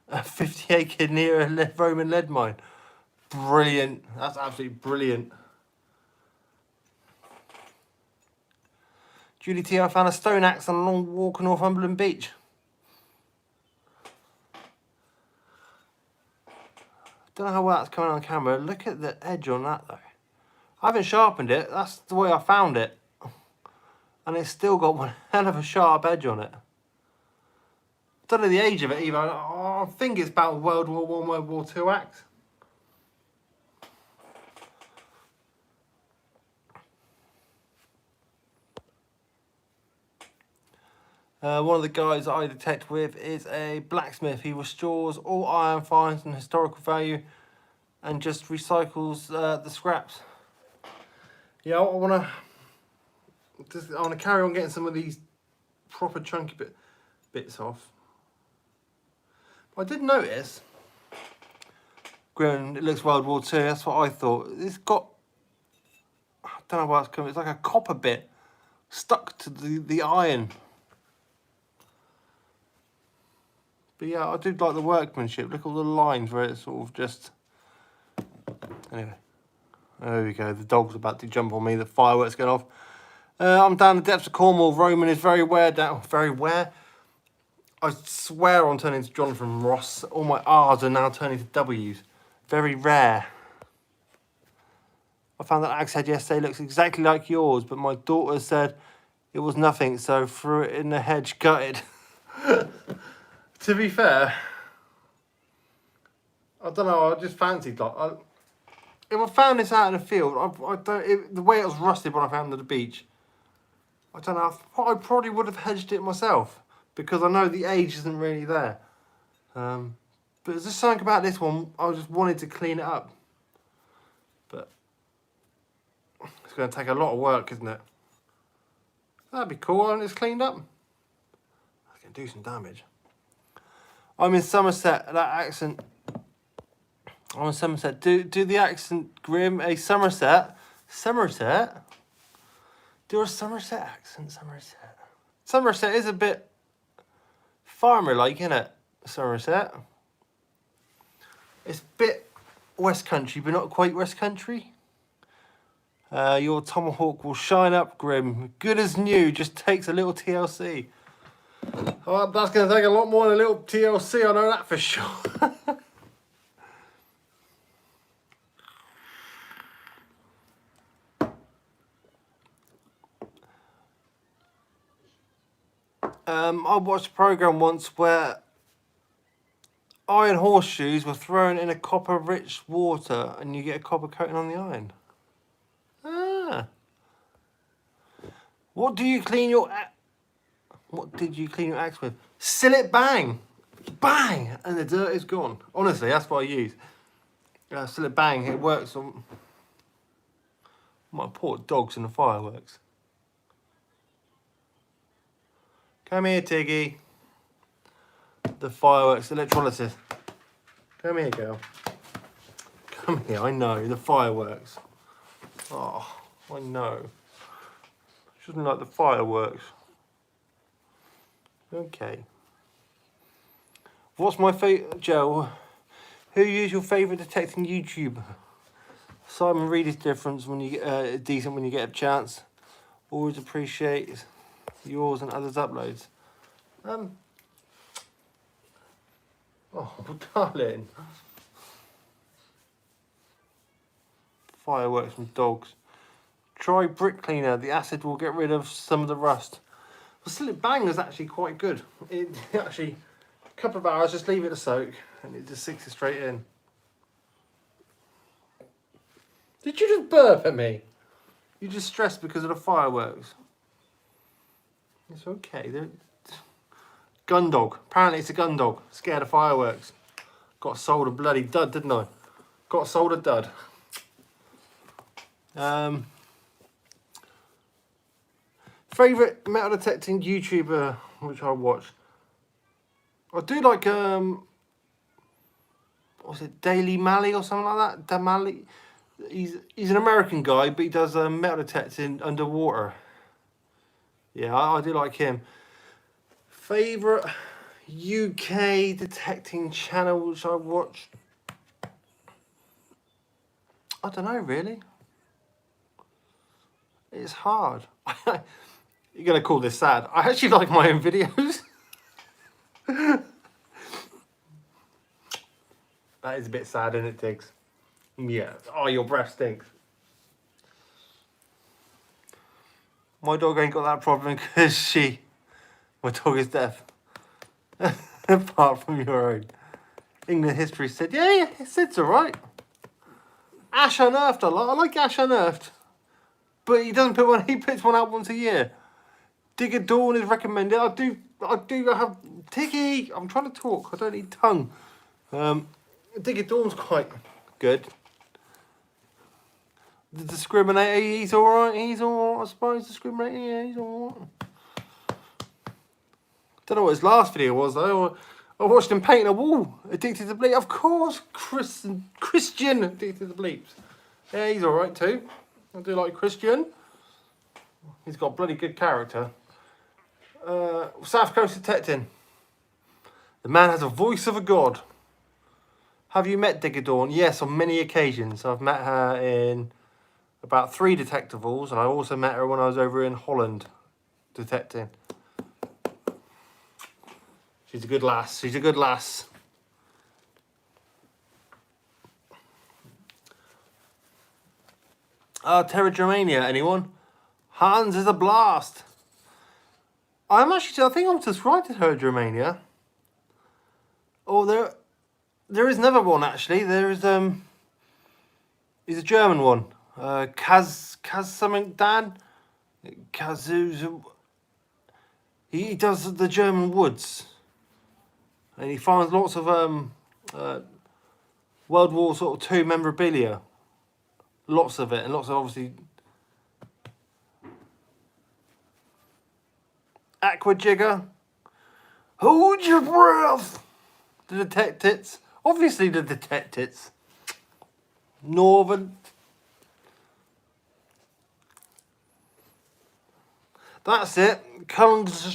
a 50-acre near a Roman lead mine. Brilliant. That's absolutely brilliant. Julie T, I found a stone axe on a long walk on Northumberland Beach. Don't know how well that's coming on camera. Look at the edge on that though. I haven't sharpened it. That's the way I found it. And it's still got one hell of a sharp edge on it. Don't know the age of it either. I think it's about World War I, World War II axe. One of the guys that I detect with is a blacksmith. He restores all iron finds and historical value and just recycles the scraps. Yeah, I want to carry on getting some of these proper chunky bits off. I did notice, it looks World War II, that's what I thought. It's got, I don't know where it's coming, it's like a copper bit stuck to the iron. But yeah, I do like the workmanship. Look at all the lines where it's sort of just... Anyway, there we go. The dog's about to jump on me. The fireworks going off. I'm down the depths of Cornwall. Roman is very aware down. Very aware. I swear I'm turning to Jonathan Ross. All my R's are now turning to W's. Very rare. I found that axe head yesterday. Looks exactly like yours, but my daughter said it was nothing, so threw it in the hedge, gutted. To be fair, I don't know, I just fancied, like, if I found this out in the field, the way it was rusted when I found it at the beach, I don't know, I probably would have hedged it myself, because I know the age isn't really there. But there's just something about this one, I just wanted to clean it up. But, it's going to take a lot of work, isn't it? That'd be cool when it's cleaned up. I can do some damage. I'm in Somerset. That accent. I'm in Somerset. Do the accent, Grim. A Somerset. Somerset. Do a Somerset accent. Somerset. Somerset is a bit farmer-like, isn't it? Somerset. It's a bit West Country, but not quite West Country. Your tomahawk will shine up, Grim. Good as new, just takes a little TLC. Oh, that's going to take a lot more than a little TLC, I know that for sure. I watched a programme once where iron horseshoes were thrown in a copper-rich water and you get a copper coating on the iron. Ah. What did you clean your axe with? Seal it, bang! Bang! And the dirt is gone. Honestly, that's what I use. Seal it, bang. It works on my poor dogs and the fireworks. Come here, Tiggy. The fireworks, electrolysis. Come here, girl. Come here, I know, the fireworks. Oh, I know. Shouldn't like the fireworks. Okay. What's my favourite, Joe? Who is your favourite detecting YouTuber? Simon Reed is different when you get decent when you get a chance. Always appreciate yours and others' uploads. Oh, darling. Fireworks from dogs. Try brick cleaner. The acid will get rid of some of the rust. Well, Seal It Bang is actually quite good. It actually, a couple of hours, just leave it to soak, and it just sinks it straight in. Did you just burp at me? You just stressed because of the fireworks. It's okay. Gun dog. Apparently it's a gun dog. Scared of fireworks. Got sold a bloody dud, didn't I? Got sold a dud. Favourite metal detecting YouTuber which I watch. I do like what's it, Daily Mally or something like that? Damali. He's an American guy, but he does metal detecting underwater. Yeah, I do like him. Favourite UK detecting channel which I watch? I don't know, really. It's hard. You're going to call this sad. I actually like my own videos. That is a bit sad, isn't it, Tiggs? Yeah. Oh, your breath stinks. My dog ain't got that problem because my dog is deaf. Apart from your own. England history said, yeah, it's alright. Ash Unearthed a lot. I like Ash Unearthed. But he doesn't put one, he puts one out once a year. Digger Dawn is recommended. I do have Tiggy. I'm trying to talk. I don't need tongue. Digger Dawn's quite good. The Discriminator, he's alright. He's alright, I suppose. Discriminator, yeah, he's alright. Don't know what his last video was though. I watched him paint a wall. Addicted to bleep. Of course, Christian addicted to bleeps. Yeah, he's alright too. I do like Christian. He's got bloody good character. South Coast Detecting. The man has a voice of a god. Have you met Digger Dawn? Yes, on many occasions. I've met her in about 3 detectives, and I also met her when I was over in Holland detecting. She's a good lass. She's a good lass. Terra Germania, anyone? Hans is a blast. I think I'm subscribed to Terra Germania. Oh, there is another one actually. There is he's a German one. Kaz something Dan. Kazu. He does the German woods. And he finds lots of World War sort of II memorabilia. Lots of it, and lots of obviously Aqua Jigger. Hold your breath. The Detectors. Obviously the Detectors. Northern. That's it. Dan. That's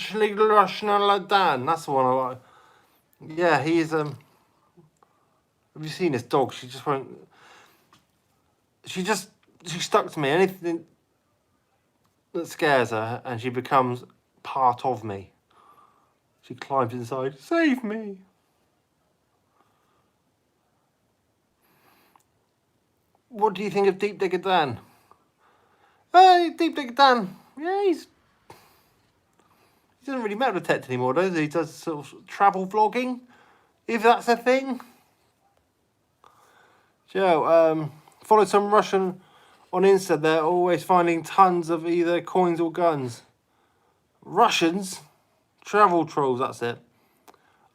the one I like. Yeah, he's Have you seen this dog? She just won't. She stuck to me. Anything that scares her, and she becomes part of me. She climbs inside. Save me. What do you think of Deep Digger Dan? Deep Digger Dan. Yeah, he doesn't really matter with tech anymore, does he? He does sort of travel vlogging, if that's a thing. Joe, follow some Russian on Insta. They're always finding tons of either coins or guns. Russians? Travel trolls, that's it.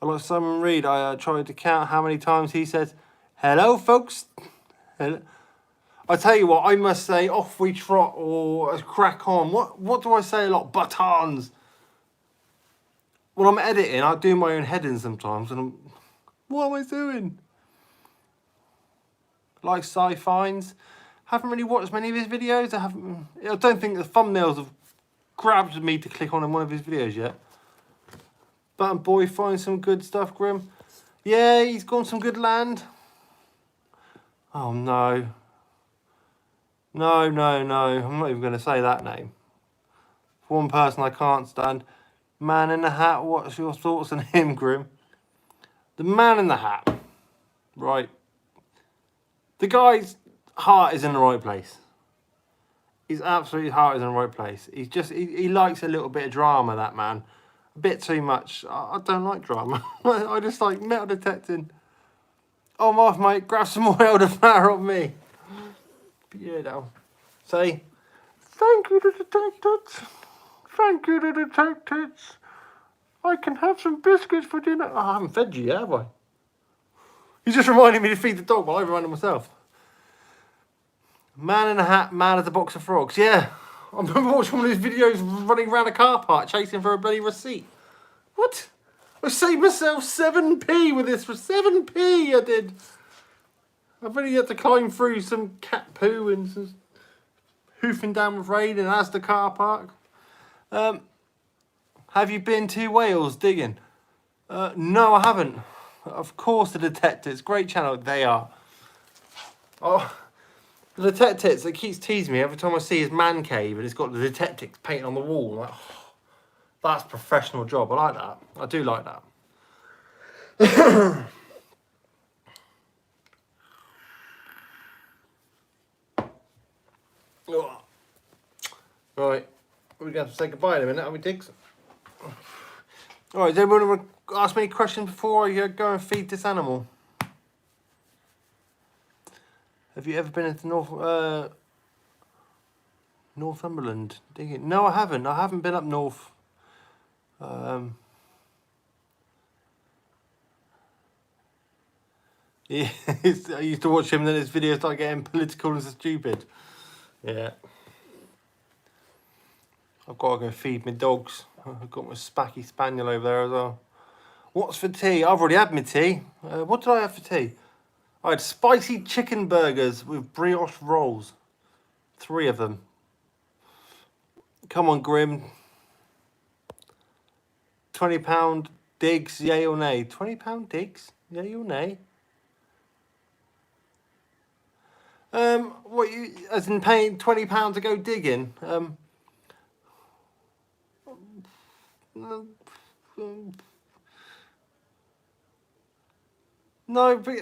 I like Simon Reed. I tried to count how many times he says, hello, folks. Hello. I tell you what, I must say, off we trot or crack on. What do I say a lot? Buttons. When I'm editing, I do my own headings sometimes, and what am I doing? Like Sci-Fines. Haven't really watched many of his videos. I don't think the thumbnails have grabbed me to click on in one of his videos yet. Button Boy finds some good stuff, Grim. Yeah, he's gone some good land. Oh no. No. I'm not even going to say that name. One person I can't stand. Man in the Hat. What's your thoughts on him, Grim? The Man in the Hat. Right. The guy's heart is in the right place. His absolute heart is in the right place. He's just, he likes a little bit of drama, that man. A bit too much. I don't like drama. I just like metal detecting. Oh, I'm off, mate. Grab some more elderflower on me. But yeah, no. Say, thank you to Detectors. Thank you to Detectors. I can have some biscuits for dinner. Oh, I haven't fed you yet, have I? You just reminded me to feed the dog while I reminded myself. Man in a Hat, man as a box of frogs. Yeah, I remember watching one of his videos running around a car park chasing for a bloody receipt. What? I saved myself 7p with this for 7p. I did. I've only had to climb through some cat poo and some hoofing down with rain in Asda car park. Have you been to Wales digging? No, I haven't. Of course, the Detectors. Great channel. They are. Oh. The Detectors, it keeps teasing me every time I see his man cave and it's got the Detectors painted on the wall. I'm like, oh, that's a professional job. I like that. I do like that. Right, we're going to have to say goodbye in a minute, aren't we, Diggs? Alright, does anyone want to ask me any questions before I go and feed this animal? Have you ever been into Northumberland digging? No, I haven't. I haven't been up north. Yeah, I used to watch him and then his videos start getting political and stupid. Yeah. I've got to go feed my dogs. I've got my Spacky Spaniel over there as well. What's for tea? I've already had my tea. What did I have for tea? I had spicy chicken burgers with brioche rolls. 3 of them. Come on, Grim. £20 digs, yay or nay? £20 digs, yay or nay? What you, as in paying £20 to go digging? No, but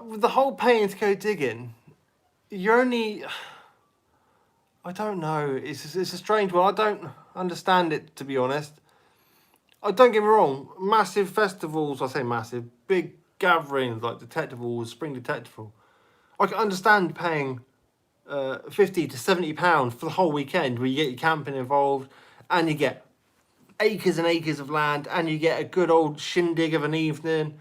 with the whole paying to go digging, you're only, I don't know, it's a strange one. I don't understand it, to be honest. Don't get me wrong, massive festivals, I say massive, big gatherings like Detectable, Spring Detectable, I can understand paying £50 to £70 for the whole weekend where you get your camping involved and you get acres and acres of land and you get a good old shindig of an evening.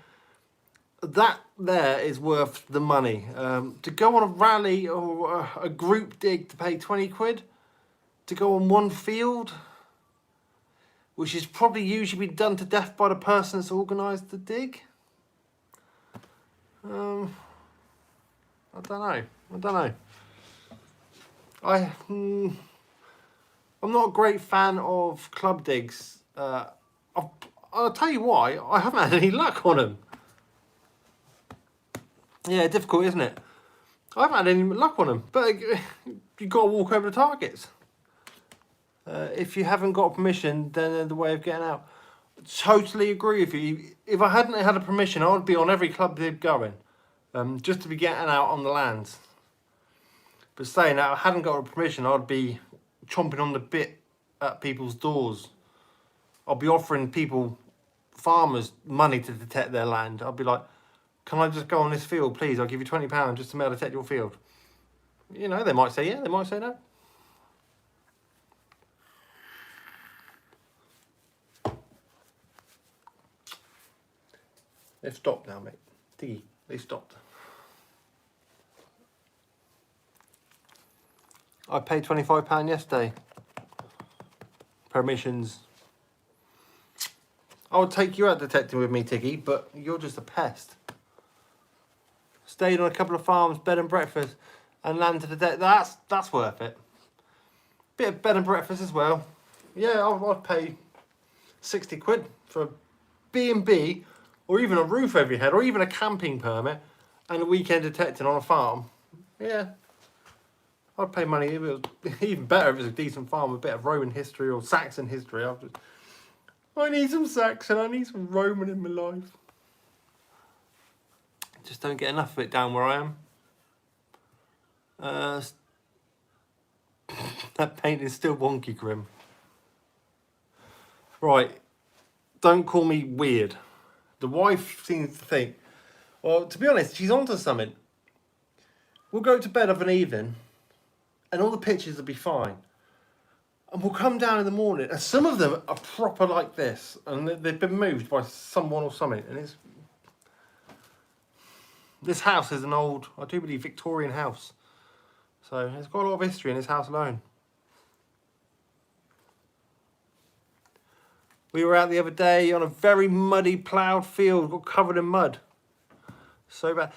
That there is worth the money. To go on a rally or a group dig to pay 20 quid to go on one field, which is probably usually been done to death by the person that's organised the dig. I don't know. I'm not a great fan of club digs. I'll tell you why. I haven't had any luck on them. Yeah, difficult, isn't it? I haven't had any luck on them, but you've got to walk over the targets. If you haven't got permission, then they're the way of getting out. Totally agree with you. If I hadn't had a permission, I would be on every club dig going, just to be getting out on the lands. But saying that, I hadn't got a permission, I'd be chomping on the bit at people's doors. I'd be offering people, farmers, money to detect their land. I'd be like, can I just go on this field, please? I'll give you £20 just to detect your field. You know, they might say yeah, they might say no. They've stopped now, mate. Diggy, they stopped. I paid £25 yesterday. Permissions. I would take you out detecting with me, Tiggy, but you're just a pest. Stayed on a couple of farms, bed and breakfast, and land to detect. That's worth it. Bit of bed and breakfast as well. Yeah, I'd pay 60 quid for a B&B, or even a roof over your head, or even a camping permit, and a weekend detecting on a farm. Yeah, I'd pay money. It was even better if it was a decent farm with a bit of Roman history or Saxon history. I need some Saxon, I need some Roman in my life. Just don't get enough of it down where I am. That paint is still wonky, Grim. Right, don't call me weird. The wife seems to think, well, to be honest, she's onto something. We'll go to bed of an evening, and all the pictures will be fine. And we'll come down in the morning, and some of them are proper like this, and they've been moved by someone or something. And this house is an old, I do believe, Victorian house. So it's got a lot of history in this house alone. We were out the other day on a very muddy ploughed field, got covered in mud. So bad.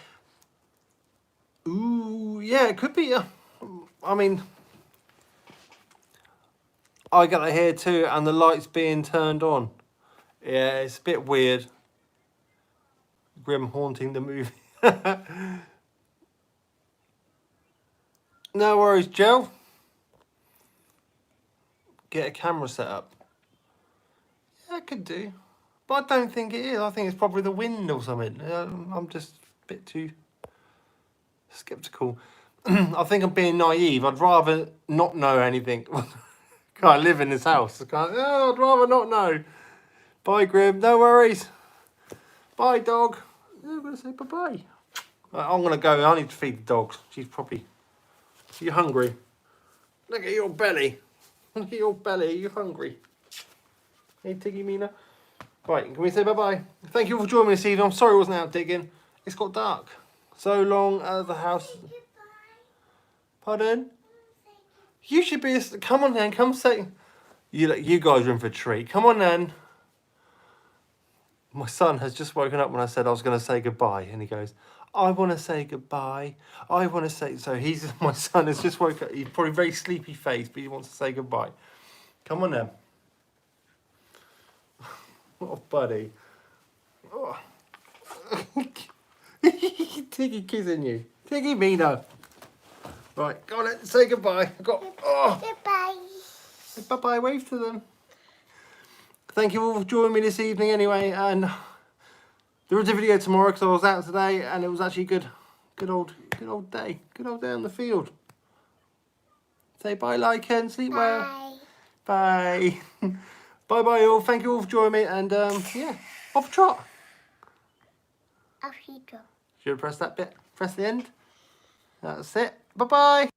Ooh, yeah, it could be. I mean, I got that here too, and the lights being turned on. Yeah, it's a bit weird. Grim haunting the movie. No worries, Joe. Get a camera set up. Yeah, I could do. But I don't think it is. I think it's probably the wind or something. I'm just a bit too sceptical. I think I'm being naive. I'd rather not know anything. Can't live in this house. I'd rather not know. Bye, Grim. No worries. Bye, dog. I'm going to say bye-bye. I'm going to go. I need to feed the dogs. She's probably... Are you hungry? Look at your belly. Look at your belly. Are you hungry? Hey, Tiggy Mina. Right, can we say bye-bye? Thank you for joining me this evening. I'm sorry I wasn't out digging. It's got dark. So long as the house... Pardon? You should be... Come on then, come say... You guys are in for a treat. Come on then. My son has just woken up when I said I was going to say goodbye. And he goes, I want to say goodbye. I want to say... So my son has just woken up. He's probably very sleepy faced, but he wants to say goodbye. Come on then. Oh, buddy. Oh. Tiggy kissing you. Tiggy Mina. Right, go on, let's say goodbye. Goodbye. Say bye-bye, wave to them. Thank you all for joining me this evening anyway, and there is a video tomorrow because I was out today and it was actually good old day. Good old day on the field. Say bye, Lycan, sleep well. Bye. Bye-bye all, thank you all for joining me, and yeah, off trot. Off you go. Should I press that bit? Press the end? That's it. Bye-bye.